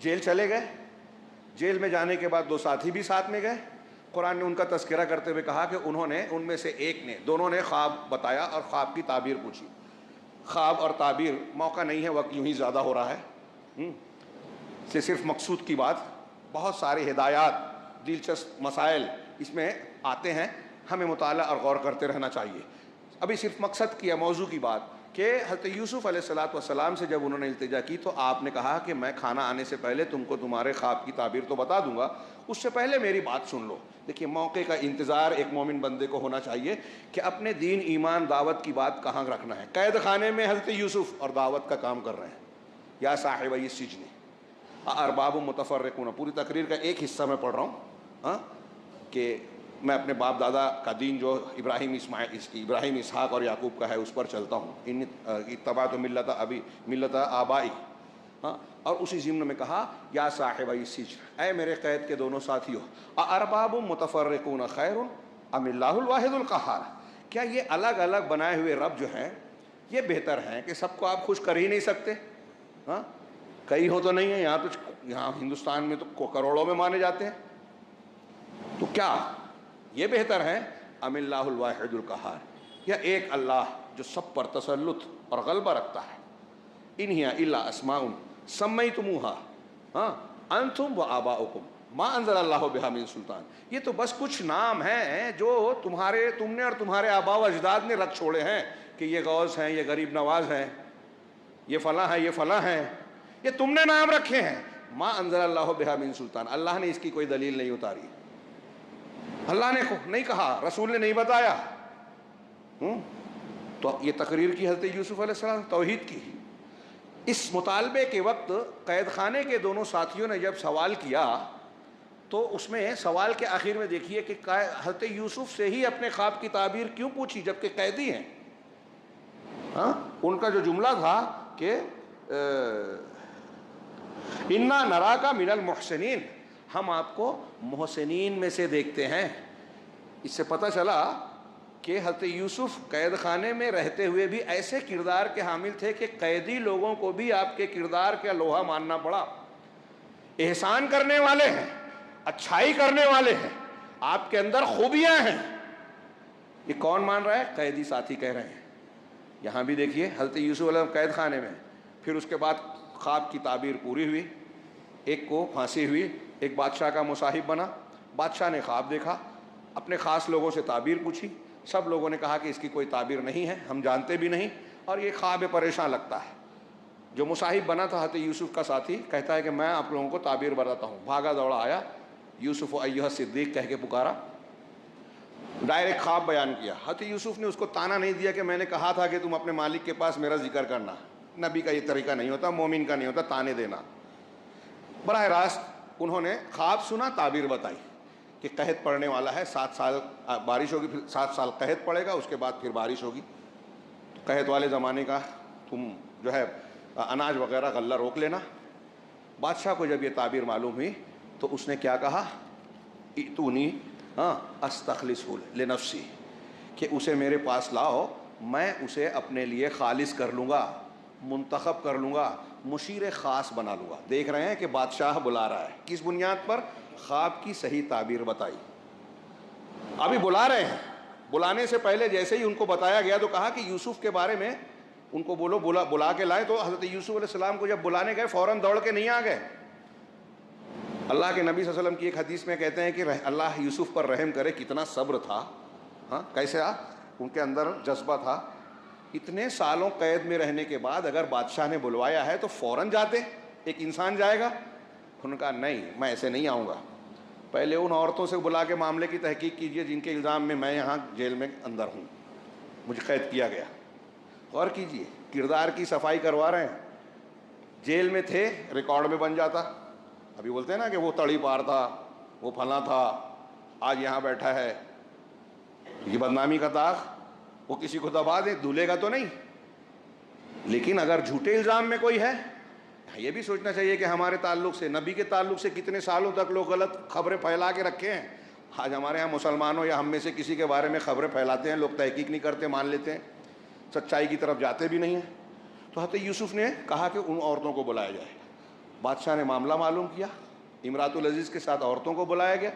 جیل چلے گئے، جیل میں جانے کے بعد دو ساتھی بھی ساتھ میں گئے۔ قرآن نے ان کا تذکرہ کرتے ہوئے کہا کہ انہوں نے، ان میں سے ایک نے، دونوں نے خواب بتایا اور خواب کی تعبیر پوچھی۔ خواب اور تعبیر، موقع نہیں ہے، وقت یوں ہی زیادہ ہو رہا ہے، سے صرف مقصود کی بات، بہت سارے ہدایات، دلچسپ مسائل اس میں آتے ہیں، ہمیں مطالعہ اور غور کرتے رہنا چاہیے۔ ابھی صرف مقصد کی، موضوع کی بات کہ حضرت یوسف علیہ السلام سے جب انہوں نے التجا کی تو آپ نے کہا کہ میں کھانا آنے سے پہلے تم کو تمہارے خواب کی تعبیر تو بتا دوں گا، اس سے پہلے میری بات سن لو۔ دیکھیے موقع کا انتظار ایک مومن بندے کو ہونا چاہیے کہ اپنے دین ایمان دعوت کی بات کہاں رکھنا ہے۔ قید خانے میں حضرت یوسف اور دعوت کا کام کر رہے ہیں۔ یا صاحب السجن ارباب متفرقون، پوری تقریر کا ایک حصہ میں پڑھ رہا ہوں کہ میں اپنے باپ دادا کا دین جو ابراہیم اسحاق اور یعقوب کا ہے اس پر چلتا ہوں، ان اتبعت ملت آبائی۔ اور اسی ضمن میں کہا یا صاحب السجن، اے میرے قید کے دونوں ساتھیوں، ارباب متفرقون خیر ام اللہ الواحد القہار، کیا یہ الگ الگ بنائے ہوئے رب جو ہیں یہ بہتر ہیں کہ سب کو آپ خوش کر ہی نہیں سکتے؟ کئی ہو تو نہیں ہیں، یہاں ہندوستان میں تو کروڑوں میں مانے جاتے ہیں، تو کیا یہ بہتر ہے ام اللہ الواحد القہار، یا ایک اللہ جو سب پر تسلط اور غلبہ رکھتا ہے؟ ان ہی الا اسماء سمیتموها انتم وآباؤکم ما انزل اللہ بہا من سلطان، یہ تو بس کچھ نام ہیں جو تم نے اور تمہارے آباء و اجداد نے رکھ چھوڑے ہیں کہ یہ غوث ہیں، یہ غریب نواز ہیں، یہ فلاں ہیں، یہ فلاں ہیں، یہ تم نے نام رکھے ہیں۔ ما انزل اللہ بہا من سلطان، اللہ نے اس کی کوئی دلیل نہیں اتاری، اللہ نے نہیں کہا، رسول نے نہیں بتایا۔ تو یہ تقریر کی حضرت یوسف علیہ السلام توحید کی۔ اس مطالبے کے وقت قید خانے کے دونوں ساتھیوں نے جب سوال کیا تو اس میں سوال کے آخر میں دیکھیے کہ حضرت یوسف سے ہی اپنے خواب کی تعبیر کیوں پوچھی جبکہ قیدی ہیں؟ ان کا جو جملہ تھا کہ انا نراک من المحسنین، ہم آپ کو محسنین میں سے دیکھتے ہیں۔ اس سے پتہ چلا کہ حضرت یوسف قید خانے میں رہتے ہوئے بھی ایسے کردار کے حامل تھے کہ قیدی لوگوں کو بھی آپ کے کردار کا لوہا ماننا پڑا۔ احسان کرنے والے ہیں، اچھائی کرنے والے ہیں، آپ کے اندر خوبیاں ہیں، یہ کون مان رہا ہے؟ قیدی ساتھی کہہ رہے ہیں۔ یہاں بھی دیکھیے حضرت یوسف علیہ السلام قید خانے میں، پھر اس کے بعد خواب کی تعبیر پوری ہوئی، ایک کو پھانسی ہوئی، ایک بادشاہ کا مصاحب بنا، بادشاہ نے خواب دیکھا، اپنے خاص لوگوں سے تعبیر پوچھی، سب لوگوں نے کہا کہ اس کی کوئی تعبیر نہیں ہے، ہم جانتے بھی نہیں، اور یہ خواب پریشان لگتا ہے۔ جو مصاحب بنا تھا حضرت یوسف کا ساتھی کہتا ہے کہ میں آپ لوگوں کو تعبیر بتاتا ہوں، بھاگا دوڑا آیا، یوسف ایھا صدیق کہہ کے پکارا، ڈائریکٹ خواب بیان کیا۔ حضرت یوسف نے اس کو تانا نہیں دیا کہ میں نے کہا تھا کہ تم اپنے مالک کے پاس میرا ذکر کرنا، نبی کا یہ طریقہ نہیں ہوتا، مومن کا نہیں ہوتا تانے دینا۔ براہ راست انہوں نے خواب سنا، تعبیر بتائی کہ قحط پڑنے والا ہے، 7 سال بارش ہوگی، پھر 7 سال قحط پڑے گا، اس کے بعد پھر بارش ہوگی، قحط والے زمانے کا تم جو ہے اناج وغیرہ غلہ روک لینا۔ بادشاہ کو جب یہ تعبیر معلوم ہوئی تو اس نے کیا کہا؟ ائتونی استخلصہ لنفسی، کہ اسے میرے پاس لاؤ، میں اسے اپنے لیے خالص کر لوں گا، منتخب کر لوں گا، مشیر خاص بنا لوں گا۔ دیکھ رہے ہیں کہ بادشاہ بلا رہا ہے، کس بنیاد پر؟ خواب کی صحیح تعبیر بتائی۔ ابھی بلا رہے ہیں، بلانے سے پہلے جیسے ہی ان کو بتایا گیا تو کہا کہ یوسف کے بارے میں ان کو بولو، بلا کے لائے۔ تو حضرت یوسف علیہ السلام کو جب بلانے گئے فوراً دوڑ کے نہیں آ گئے۔ اللہ کے نبی صلی اللہ علیہ وسلم کی ایک حدیث میں کہتے ہیں کہ اللہ یوسف پر رحم کرے، کتنا صبر تھا، کیسے ان کے اندر جذبہ تھا۔ اتنے سالوں قید میں رہنے کے بعد اگر بادشاہ نے بلوایا ہے تو فوراً جاتے، ایک انسان جائے گا؟ انہوں نے کہا نہیں، میں ایسے نہیں آؤں گا، پہلے ان عورتوں سے بلا کے معاملے کی تحقیق کیجئے جن کے الزام میں یہاں جیل میں اندر ہوں، مجھے قید کیا گیا۔ غور کیجئے، کردار کی صفائی کروا رہے ہیں۔ جیل میں تھے، ریکارڈ میں بن جاتا، ابھی بولتے ہیں نا کہ وہ تڑی پار تھا، وہ پھلاں تھا، آج یہاں بیٹھا ہے، یہ بدنامی کا داغ، وہ کسی کو دبا دے، دھلے گا تو نہیں۔ لیکن اگر جھوٹے الزام میں کوئی ہے، یہ بھی سوچنا چاہیے کہ ہمارے تعلق سے، نبی کے تعلق سے کتنے سالوں تک لوگ غلط خبریں پھیلا کے رکھے ہیں۔ آج ہمارے ہاں مسلمانوں یا ہم میں سے کسی کے بارے میں خبریں پھیلاتے ہیں، لوگ تحقیق نہیں کرتے، مان لیتے ہیں، سچائی کی طرف جاتے بھی نہیں ہیں۔ تو حضرت یوسف نے کہا کہ ان عورتوں کو بلایا جائے۔ بادشاہ نے معاملہ معلوم کیا، امراۃ العزیز کے ساتھ عورتوں کو بلایا گیا،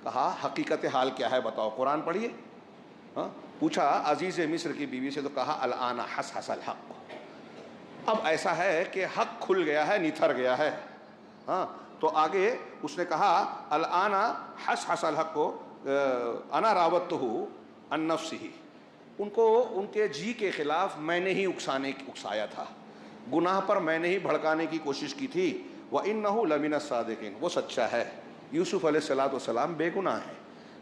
کہا حقیقت حال کیا ہے بتاؤ، قرآن پڑھیے۔ پوچھا عزیز مصر کی بیوی سے تو کہا الآن حصحص الحق، اب ایسا ہے کہ حق کھل گیا ہے، نتھر گیا ہے۔ تو آگے اس نے کہا الآن حصحص الحق انا راودتہ عن نفسہ، ان کو ان کے جی کے خلاف میں نے ہی اکسایا تھا، گناہ پر میں نے ہی بھڑکانے کی کوشش کی تھی۔ وَإِنَّهُ لَمِنَ الصَّادِقِينَ، وہ سچا ہے۔ یوسف علیہ السلام بے گناہ ہیں،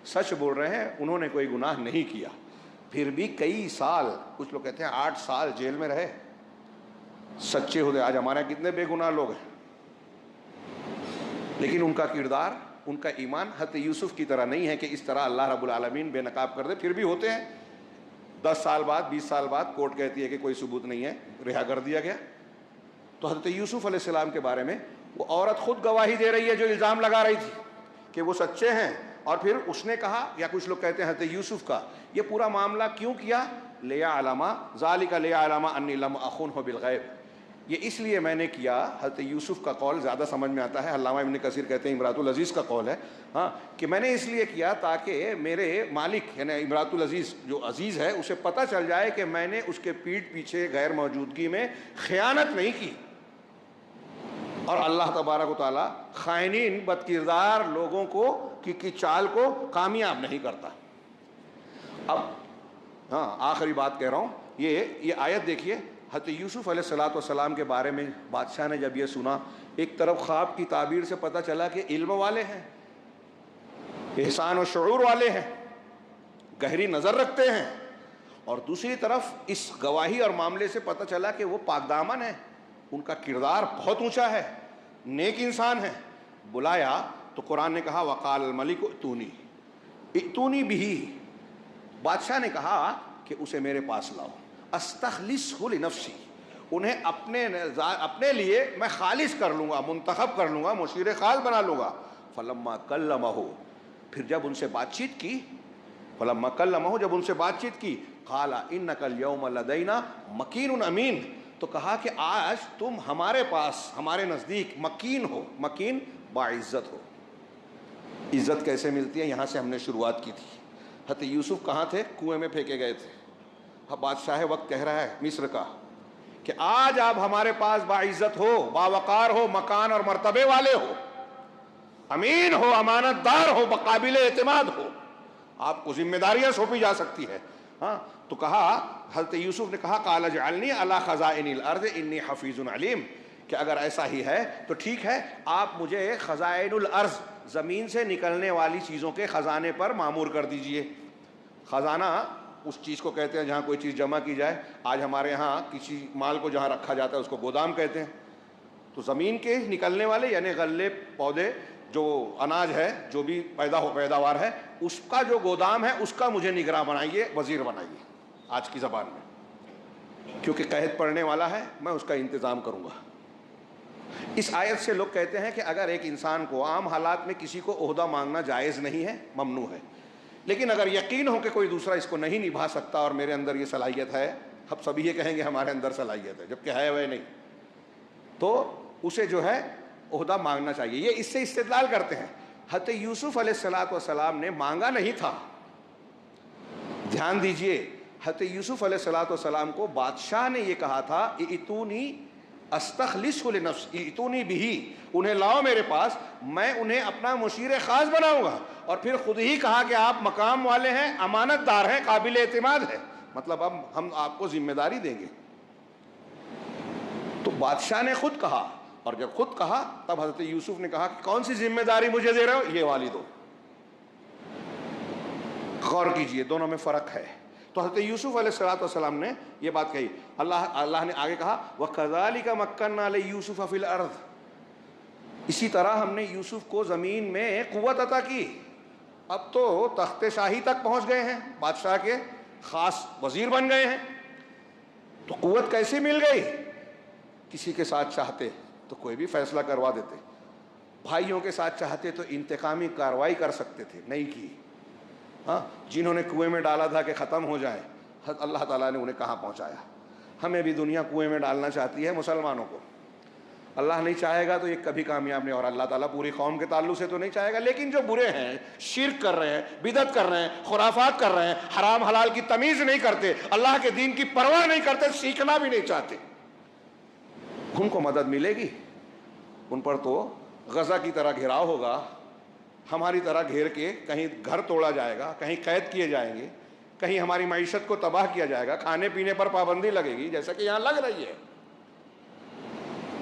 سچ بول رہے ہیں، انہوں نے کوئی گناہ نہیں کیا، پھر بھی کئی سال، کچھ لوگ کہتے ہیں 8 سال جیل میں رہے، سچے ہوتے۔ آج ہمارے کتنے بے گناہ لوگ ہیں، لیکن ان کا کردار، ان کا ایمان حضرت یوسف کی طرح نہیں ہے کہ اس طرح اللہ رب العالمین بے نقاب کر دے۔ پھر بھی ہوتے ہیں 10 سال بعد 20 سال بعد کورٹ کہتی ہے کہ کوئی ثبوت نہیں ہے، رہا کر دیا گیا۔ تو حضرت یوسف علیہ السلام کے بارے میں وہ عورت خود گواہی دے رہی ہے جو الزام لگا رہی تھی کہ وہ سچے ہیں، اور پھر اس نے کہا، یا کچھ لوگ کہتے ہیں حضرت یوسف کا یہ پورا معاملہ کیوں کیا، لِيَعْلَمَ ذَلِكَ لِيَعْلَمَ أَنِّي لَمْ أَخُنْهُ بِالْغَيْبِ، یہ اس لیے میں نے کیا۔ حضرت یوسف کا قول زیادہ سمجھ میں آتا ہے، علامہ ابن کثیر کہتے ہیں امرات العزیز کا قول ہے، ہاں، کہ میں نے اس لیے کیا تاکہ میرے مالک یعنی امرات العزیز جو عزیز ہے اسے پتہ چل جائے کہ میں نے اس کے پیٹھ پیچھے غیر موجودگی میں خیانت نہیں کی، اور اللہ تبارک و تعالیٰ خائنین بد کردار لوگوں کو کی چال کو کامیاب نہیں کرتا۔ اب ہاں آخری بات کہہ رہا ہوں، یہ آیت دیکھیے، حضرت یوسف علیہ السلام کے بارے میں بادشاہ نے جب یہ سنا، ایک طرف خواب کی تعبیر سے پتہ چلا کہ علم والے ہیں، احسان و شعور والے ہیں، گہری نظر رکھتے ہیں، اور دوسری طرف اس گواہی اور معاملے سے پتہ چلا کہ وہ پاک دامن ہیں، ان کا کردار بہت اونچا ہے، نیک انسان ہے۔ بلایا تو قرآن نے کہا وقال الملک ائتونی بہ، بادشاہ نے کہا کہ اسے میرے پاس لاؤ، استخلصہ لنفسی، انہیں اپنے لیے میں خالص کر لوں گا، منتخب کر لوں گا، مشیر خال بنا لوں گا۔ فلما کلمہ، پھر جب ان سے بات چیت کی، فلما کلمہ، جب ان سے بات چیت کی، قال انک اليوم لدینا مکین امین، تو کہا کہ آج تم ہمارے پاس، ہمارے نزدیک مکین ہو، مکین باعزت ہو۔ عزت کیسے ملتی ہے، یہاں سے ہم نے شروعات کی تھی۔ حضرت یوسف کہاں تھے؟ کنویں میں پھینکے گئے تھے۔ اب بادشاہ وقت کہہ رہا ہے مصر کا کہ آج آپ ہمارے پاس باعزت ہو، باوقار ہو، مکان اور مرتبے والے ہو، امین ہو، امانت دار ہو، بقابل اعتماد ہو، آپ کو ذمہ داریاں سونپی جا سکتی ہے۔ ہاں تو کہا، حضرت یوسف نے کہا قال اجعلنی علی خزائن الارض انی حفیظ علیم، کہ اگر ایسا ہی ہے تو ٹھیک ہے، آپ مجھے خزائن الارض، زمین سے نکلنے والی چیزوں کے خزانے پر مامور کر دیجئے۔ خزانہ اس چیز کو کہتے ہیں جہاں کوئی چیز جمع کی جائے، آج ہمارے ہاں کسی مال کو جہاں رکھا جاتا ہے اس کو گودام کہتے ہیں۔ تو زمین کے نکلنے والے یعنی غلے، پودے، جو اناج ہے، جو بھی پیداوار ہے، اس کا جو گودام ہے اس کا مجھے نگراں بنائیے، وزیر بنائیے آج کی زبان میں، کیونکہ قحط پڑنے والا ہے، میں اس کا انتظام کروں گا۔ اس آیت سے لوگ کہتے ہیں کہ اگر ایک انسان کو عام حالات میں کسی کو عہدہ مانگنا جائز نہیں ہے، ممنوع ہے، لیکن اگر یقین ہو کہ کوئی دوسرا اس کو نہیں نبھا سکتا اور میرے اندر یہ صلاحیت ہے، اب سبھی یہ کہیں گے ہمارے اندر صلاحیت ہے، جبکہ ہے وہ نہیں، تو اسے جو ہے عہدہ مانگنا چاہیے۔ یہ اس سے استدلال کرتے ہیں۔ حضرت یوسف علیہ السلام نے مانگا نہیں تھا، دھیان دیجئے، حضرت یوسف علیہ السلام کو بادشاہ نے یہ کہا تھا ائتونی استخلصہ لنفسی ائتونی بہ، انہیں لاؤ میرے پاس، میں انہیں اپنا مشیر خاص بناؤں گا، اور پھر خود ہی کہا کہ آپ مقام والے ہیں، امانت دار ہیں، قابل اعتماد ہے، مطلب اب ہم آپ کو ذمہ داری دیں گے۔ تو بادشاہ نے خود کہا، اور جب خود کہا تب حضرت یوسف نے کہا کہ کون سی ذمہ داری مجھے دے رہے ہو؟ یہ والی دو۔ غور کیجئے، دونوں میں فرق ہے۔ تو حضرت یوسف علیہ السلام نے یہ بات کہی، اللہ نے آگے کہا وَكَذَلِكَ مَكَّنَّا لِيُوسُفَ فِي الْأَرْضِ، اسی طرح ہم نے یوسف کو زمین میں قوت عطا کی، اب تو تخت شاہی تک پہنچ گئے ہیں، بادشاہ کے خاص وزیر بن گئے ہیں۔ تو قوت کیسے مل گئی؟ کسی کے ساتھ چاہتے تو کوئی بھی فیصلہ کروا دیتے، بھائیوں کے ساتھ چاہتے تو انتقامی کارروائی کر سکتے تھے، نہیں کی۔ ہاں، جنہوں نے کنویں میں ڈالا تھا کہ ختم ہو جائیں، اللہ تعالیٰ نے انہیں کہاں پہنچایا۔ ہمیں بھی دنیا کنویں میں ڈالنا چاہتی ہے، مسلمانوں کو، اللہ نہیں چاہے گا تو یہ کبھی کامیاب نہیں، اور اللہ تعالیٰ پوری قوم کے تعلق سے تو نہیں چاہے گا، لیکن جو برے ہیں، شرک کر رہے ہیں، بدعت کر رہے ہیں، خرافات کر رہے ہیں، حرام حلال کی تمیز نہیں کرتے، اللہ کے دین کی پرواہ نہیں کرتے، سیکھنا بھی نہیں چاہتے، ان کو مدد ملے گی۔ ان پر تو غزہ کی طرح گھیراؤ ہوگا، ہماری طرح گھیر کے کہیں گھر توڑا جائے گا، کہیں قید کیے جائیں گے، کہیں ہماری معیشت کو تباہ کیا جائے گا، کھانے پینے پر پابندی لگے گی جیسا کہ یہاں لگ رہی ہے۔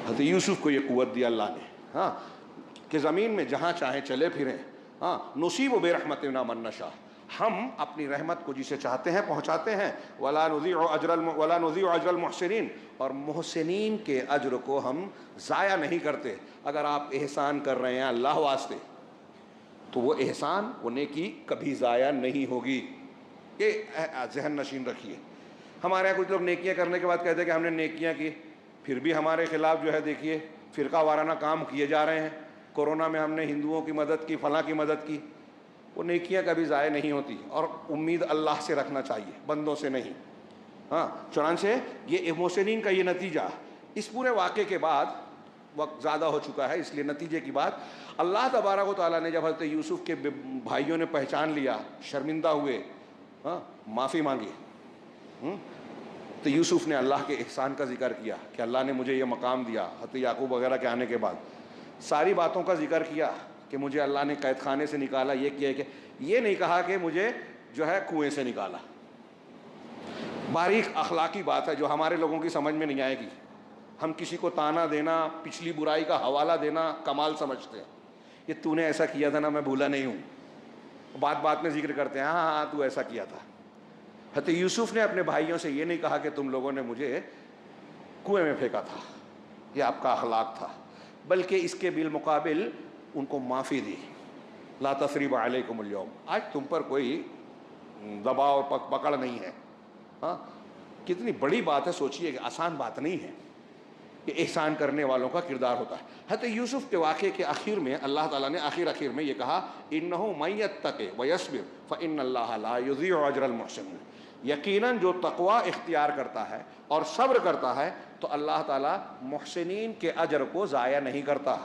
حضرت یوسف کو یہ قوت دیا اللہ نے، ہاں، کہ زمین میں جہاں چاہیں چلے پھریں، ہاں، نصیب برحمتنا من نشاء، ہم اپنی رحمت کو جسے چاہتے ہیں پہنچاتے ہیں، ولا نضيع اجر المحسنین، اور محسنین کے اجر کو ہم ضائع نہیں کرتے۔ اگر آپ احسان کر رہے ہیں اللہ واسطے تو وہ احسان، وہ نیکی کبھی ضائع نہیں ہوگی، یہ ذہن نشین رکھیے۔ ہمارے یہاں کچھ لوگ نیکیاں کرنے کے بعد کہتے ہیں کہ ہم نے نیکیاں کی، پھر بھی ہمارے خلاف جو ہے دیکھیے فرقہ وارانہ کام کیے جا رہے ہیں۔ کورونا میں ہم نے ہندوؤں کی مدد کی، فلاں کی مدد کی، وہ نیکیاں کبھی ضائع نہیں ہوتی، اور امید اللہ سے رکھنا چاہیے، بندوں سے نہیں۔ ہاں، چنانچہ یہ محسنین کا یہ نتیجہ، اس پورے واقعے کے بعد وقت زیادہ ہو چکا ہے، اس لیے نتیجے کی بات، اللہ تبارک و تعالیٰ نے جب حضرت یوسف کے بھائیوں نے پہچان لیا، شرمندہ ہوئے، ہاں، معافی مانگی، تو یوسف نے اللہ کے احسان کا ذکر کیا کہ اللہ نے مجھے یہ مقام دیا۔ حضرت یعقوب وغیرہ کے آنے کے بعد ساری باتوں کا ذکر کیا کہ مجھے اللہ نے قید خانے سے نکالا، یہ کیا کہ یہ نہیں کہا کہ مجھے جو ہے کنویں سے نکالا۔ باریک اخلاقی بات ہے جو ہمارے لوگوں کی سمجھ میں نہیں آئے گی۔ ہم کسی کو تانا دینا، پچھلی برائی کا حوالہ دینا کمال سمجھتے ہیں۔ یہ تو نے ایسا کیا تھا نا، میں بھولا نہیں ہوں، بات بات میں ذکر کرتے ہیں، ہاں ہاں تو ایسا کیا تھا۔ حضرت یوسف نے اپنے بھائیوں سے یہ نہیں کہا کہ تم لوگوں نے مجھے کنویں میں پھینکا تھا، یہ آپ کا اخلاق تھا، بلکہ اس کے بالمقابل ان کو معافی دی۔ لا تثریب علیکم اليوم، آج تم پر کوئی دباؤ اور پکڑ نہیں ہے۔ ہاں، کتنی بڑی بات ہے، سوچئے کہ آسان بات نہیں ہے، یہ احسان کرنے والوں کا کردار ہوتا ہے۔ حضرت یوسف کے واقعے کے آخر میں اللہ تعالیٰ نے آخر میں یہ کہا، اِنَّهُ مَن يَتَّقِ وَيَصْبِرْ فَإِنَّ اللَّهَ لَا يُضِيعُ أَجْرَ الْمُحْسِنِينَ، یقیناً جو تقوی اختیار کرتا ہے اور صبر کرتا ہے تو اللہ تعالیٰ محسنین کے اجر کو ضائع نہیں کرتا۔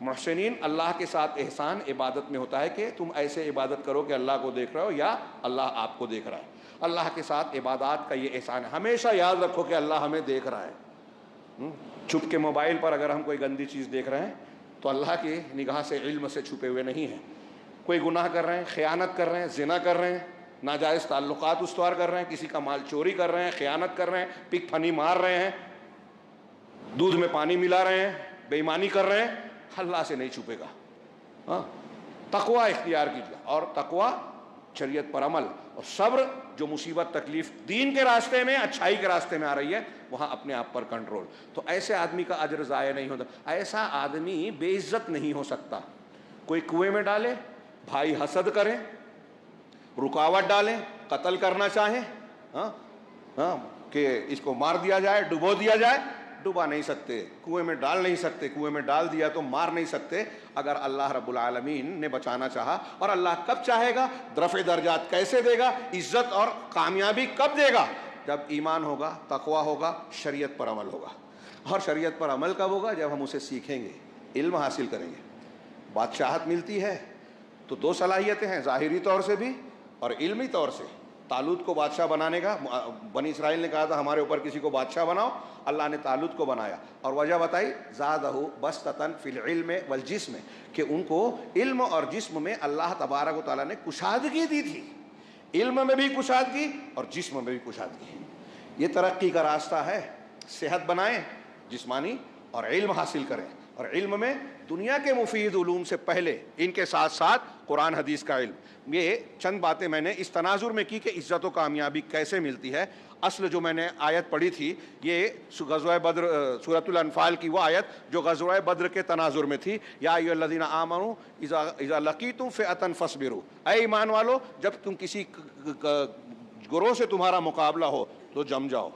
محسنین اللہ کے ساتھ احسان عبادت میں ہوتا ہے کہ تم ایسے عبادت کرو کہ اللہ کو دیکھ رہے ہو یا اللہ آپ کو دیکھ رہا ہے۔ اللہ کے ساتھ عبادات کا یہ احسان ہے، ہمیشہ یاد رکھو کہ اللہ ہمیں دیکھ رہا ہے۔ چھپ کے موبائل پر اگر ہم کوئی گندی چیز دیکھ رہے ہیں تو اللہ کی نگاہ سے، علم سے چھپے ہوئے نہیں ہیں۔ کوئی گناہ کر رہے ہیں، خیانت کر رہے ہیں، زنا کر رہے ہیں، ناجائز تعلقات استوار کر رہے ہیں، کسی کا مال چوری کر رہے ہیں، خیانت کر رہے ہیں، پک پھنی مار رہے ہیں، دودھ میں پانی ملا رہے ہیں، بے ایمانی کر رہے ہیں، اللہ سے نہیں چھپے گا۔ ہاں، تقوی اختیار کیجیے، اور تقوی شریعت پر عمل، اور صبر جو مصیبت تکلیف دین کے راستے میں، اچھائی کے راستے میں آ رہی ہے، وہاں اپنے آپ پر کنٹرول۔ تو ایسے آدمی کا اجر ضائع نہیں ہوتا، ایسا آدمی بے عزت نہیں ہو سکتا۔ کوئی کنویں میں ڈالے، بھائی حسد کریں، رکاوٹ ڈالیں، قتل کرنا چاہیں، ہاں کہ اس کو مار دیا جائے، ڈبو دیا جائے، ڈبا نہیں سکتے، کنویں میں ڈال نہیں سکتے، کنویں میں ڈال دیا تو مار نہیں سکتے اگر اللہ رب العالمین نے بچانا چاہا۔ اور اللہ کب چاہے گا، رفع درجات کیسے دے گا، عزت اور کامیابی کب دے گا، جب ایمان ہوگا، تقوی ہوگا، شریعت پر عمل ہوگا۔ اور شریعت پر عمل کب ہوگا، جب ہم اسے سیکھیں گے، علم حاصل کریں گے۔ بادشاہت ملتی ہے تو دو صلاحیتیں ہیں، ظاہری طور سے بھی اور علمی طور سے۔ طالوت کو بادشاہ بنانے کا بنی اسرائیل نے کہا تھا ہمارے اوپر کسی کو بادشاہ بناؤ، اللہ نے طالوت کو بنایا، اور وجہ بتائی، زادہ بسطۃ فی العلم والجسم، کہ ان کو علم اور جسم میں اللہ تبارک و تعالیٰ نے کشادگی دی تھی، علم میں بھی کشادگی اور جسم میں بھی کشادگی۔ یہ ترقی کا راستہ ہے، صحت بنائیں جسمانی، اور علم حاصل کریں، اور علم میں دنیا کے مفید علوم سے پہلے ان کے ساتھ ساتھ قرآن حدیث کا علم۔ یہ چند باتیں میں نے اس تناظر میں کی کہ عزت و کامیابی کیسے ملتی ہے۔ اصل جو میں نے آیت پڑھی تھی یہ غزوہ بدر، سورۃ الانفال کی وہ آیت جو غزوہ بدر کے تناظر میں تھی، یا ایھا الذین آمنوا اذا لقیتم فئۃ فاصبروا، اے ایمان والو جب تم کسی گروہ سے تمہارا مقابلہ ہو تو جم جاؤ،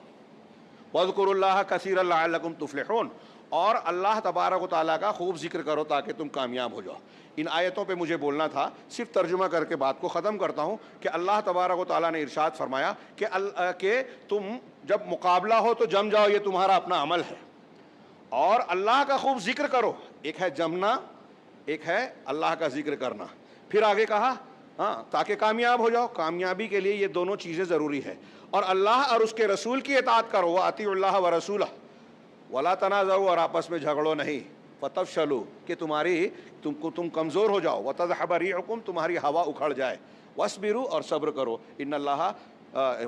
واذکروا اللہ کثیرا لعلکم تفلحون، اور اللہ تبارک و تعالیٰ کا خوب ذکر کرو تاکہ تم کامیاب ہو جاؤ۔ ان آیتوں پہ مجھے بولنا تھا، صرف ترجمہ کر کے بات کو ختم کرتا ہوں کہ اللہ تبارک و تعالیٰ نے ارشاد فرمایا کہ تم جب مقابلہ ہو تو جم جاؤ، یہ تمہارا اپنا عمل ہے، اور اللہ کا خوب ذکر کرو۔ ایک ہے جمنا، ایک ہے اللہ کا ذکر کرنا۔ پھر آگے کہا ہاں تاکہ کامیاب ہو جاؤ، کامیابی کے لیے یہ دونوں چیزیں ضروری ہے، اور اللہ اور اس کے رسول کی اطاعت کرو، وَأَطِیعُوا اللَّهَ وَرَسُولَهُ وَلَا تَنَازَعُوا، اور آپس میں جھگڑو نہیں۔ فتفشلوا کہ تم کمزور ہو جاؤ، وتذهب ريحكم تمہاری ہوا اکھڑ جائے، واصبروا اور صبر کرو، ان اللہ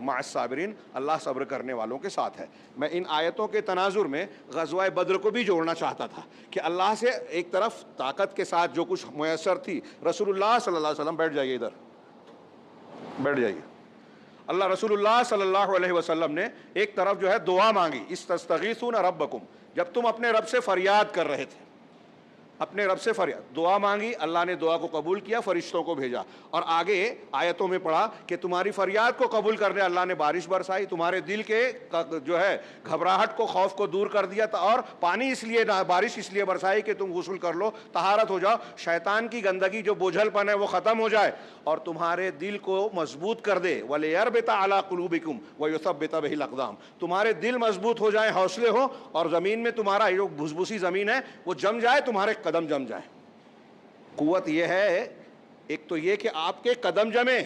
مع الصابرین اللہ صبر کرنے والوں کے ساتھ ہے۔ میں ان آیتوں کے تناظر میں غزوہ بدر کو بھی جوڑنا چاہتا تھا کہ اللہ سے ایک طرف طاقت کے ساتھ جو کچھ میسر تھی، رسول اللہ صلی اللہ علیہ وسلم بیٹھ جائیے ادھر، بیٹھ جائیے، اللہ رسول اللہ صلی اللہ علیہ وسلم نے ایک طرف جو ہے دعا مانگی، استستغیثون ربکم، جب تم اپنے رب سے فریاد کر رہے تھے، اپنے رب سے فریاد دعا مانگی، اللہ نے دعا کو قبول کیا، فرشتوں کو بھیجا، اور آگے آیتوں میں پڑھا کہ تمہاری فریاد کو قبول کرنے اللہ نے بارش برسائی، تمہارے دل کے جو ہے گھبراہٹ کو، خوف کو دور کر دیا، اور پانی اس لیے بارش اس لیے برسائی کہ تم غسل کر لو، طہارت ہو جاؤ، شیطان کی گندگی جو بوجھل پن ہے وہ ختم ہو جائے اور تمہارے دل کو مضبوط کر دے، وَلِيَرْبِطَ عَلَىٰ قُلُوبِكُمْ وَيُثَبِّتَ بِهِ الْأَقْدَامَ، تمہارے دل مضبوط ہو جائیں، حوصلے ہو، اور زمین میں تمہارا جو بھسبھسی زمین ہے وہ جم جائے، تمہارے قدم جم جائیں۔ قوت یہ ہے، ایک تو یہ کہ آپ کے قدم جمیں،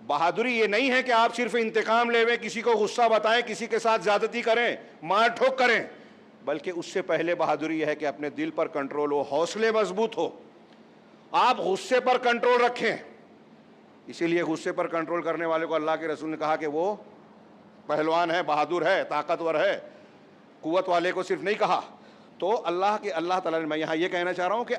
بہادری یہ نہیں ہے کہ آپ صرف انتقام لے لیں، کسی کو غصہ بتائیں، کسی کے ساتھ زیادتی کریں، مار ٹھوک کریں، بلکہ اس سے پہلے بہادری یہ ہے کہ اپنے دل پر کنٹرول ہو، حوصلے مضبوط ہو، آپ غصے پر کنٹرول رکھیں۔ اسی لیے غصے پر کنٹرول کرنے والے کو اللہ کے رسول نے کہا کہ وہ پہلوان ہے، بہادر ہے، طاقتور ہے، قوت والے کو صرف نہیں کہا۔ تو اللہ تعالیٰ نے، میں یہاں یہ کہنا چاہ رہا ہوں کہ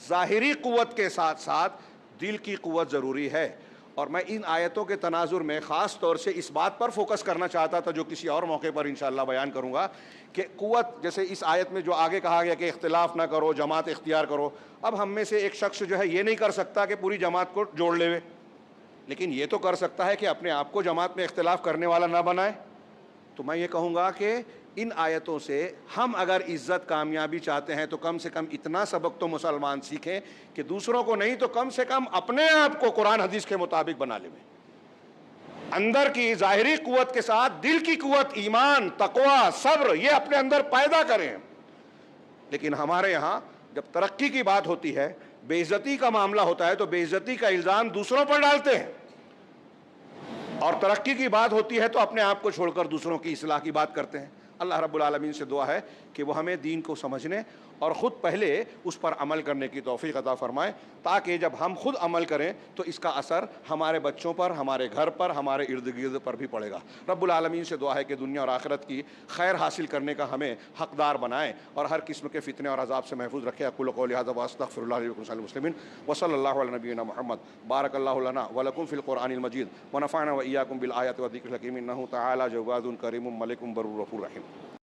ظاہری قوت کے ساتھ ساتھ دل کی قوت ضروری ہے، اور میں ان آیتوں کے تناظر میں خاص طور سے اس بات پر فوکس کرنا چاہتا تھا جو کسی اور موقع پر انشاءاللہ بیان کروں گا، کہ قوت جیسے اس آیت میں جو آگے کہا گیا کہ اختلاف نہ کرو، جماعت اختیار کرو، اب ہم میں سے ایک شخص جو ہے یہ نہیں کر سکتا کہ پوری جماعت کو جوڑ لے، لیکن یہ تو کر سکتا ہے کہ اپنے آپ کو جماعت میں اختلاف کرنے والا نہ بنائے۔ تو میں یہ کہوں گا کہ ان آیتوں سے ہم اگر عزت کامیابی چاہتے ہیں تو کم سے کم اتنا سبق تو مسلمان سیکھیں کہ دوسروں کو نہیں تو کم سے کم اپنے آپ کو قرآن حدیث کے مطابق بنا لیں، اندر کی ظاہری قوت کے ساتھ دل کی قوت، ایمان، تقوی، صبر، یہ اپنے اندر پیدا کریں۔ لیکن ہمارے یہاں جب ترقی کی بات ہوتی ہے، بے عزتی کا معاملہ ہوتا ہے تو بے عزتی کا الزام دوسروں پر ڈالتے ہیں، اور ترقی کی بات ہوتی ہے تو اپنے آپ کو چھوڑ کر دوسروں کی اصلاح کی بات کرتے ہیں۔ اللہ رب العالمین سے دعا ہے کہ وہ ہمیں دین کو سمجھنے اور خود پہلے اس پر عمل کرنے کی توفیق عطا فرمائے، تاکہ جب ہم خود عمل کریں تو اس کا اثر ہمارے بچوں پر، ہمارے گھر پر، ہمارے ارد گرد پر بھی پڑے گا۔ رب العالمین سے دعا ہے کہ دنیا اور آخرت کی خیر حاصل کرنے کا ہمیں حقدار بنائے اور ہر قسم کے فتنے اور عذاب سے محفوظ رکھے۔ اقول قولی ھذا واستغفر اللہ لي ولكم المسلمین وصلی اللہ علی نبینا محمد۔ بارک اللہ لنا ولکم فی القرآن المجید ونفعنا وإیاکم بالآیات والذکر الحکیم، انہ تعالی جواد کریم ملک بر غفور رحیم۔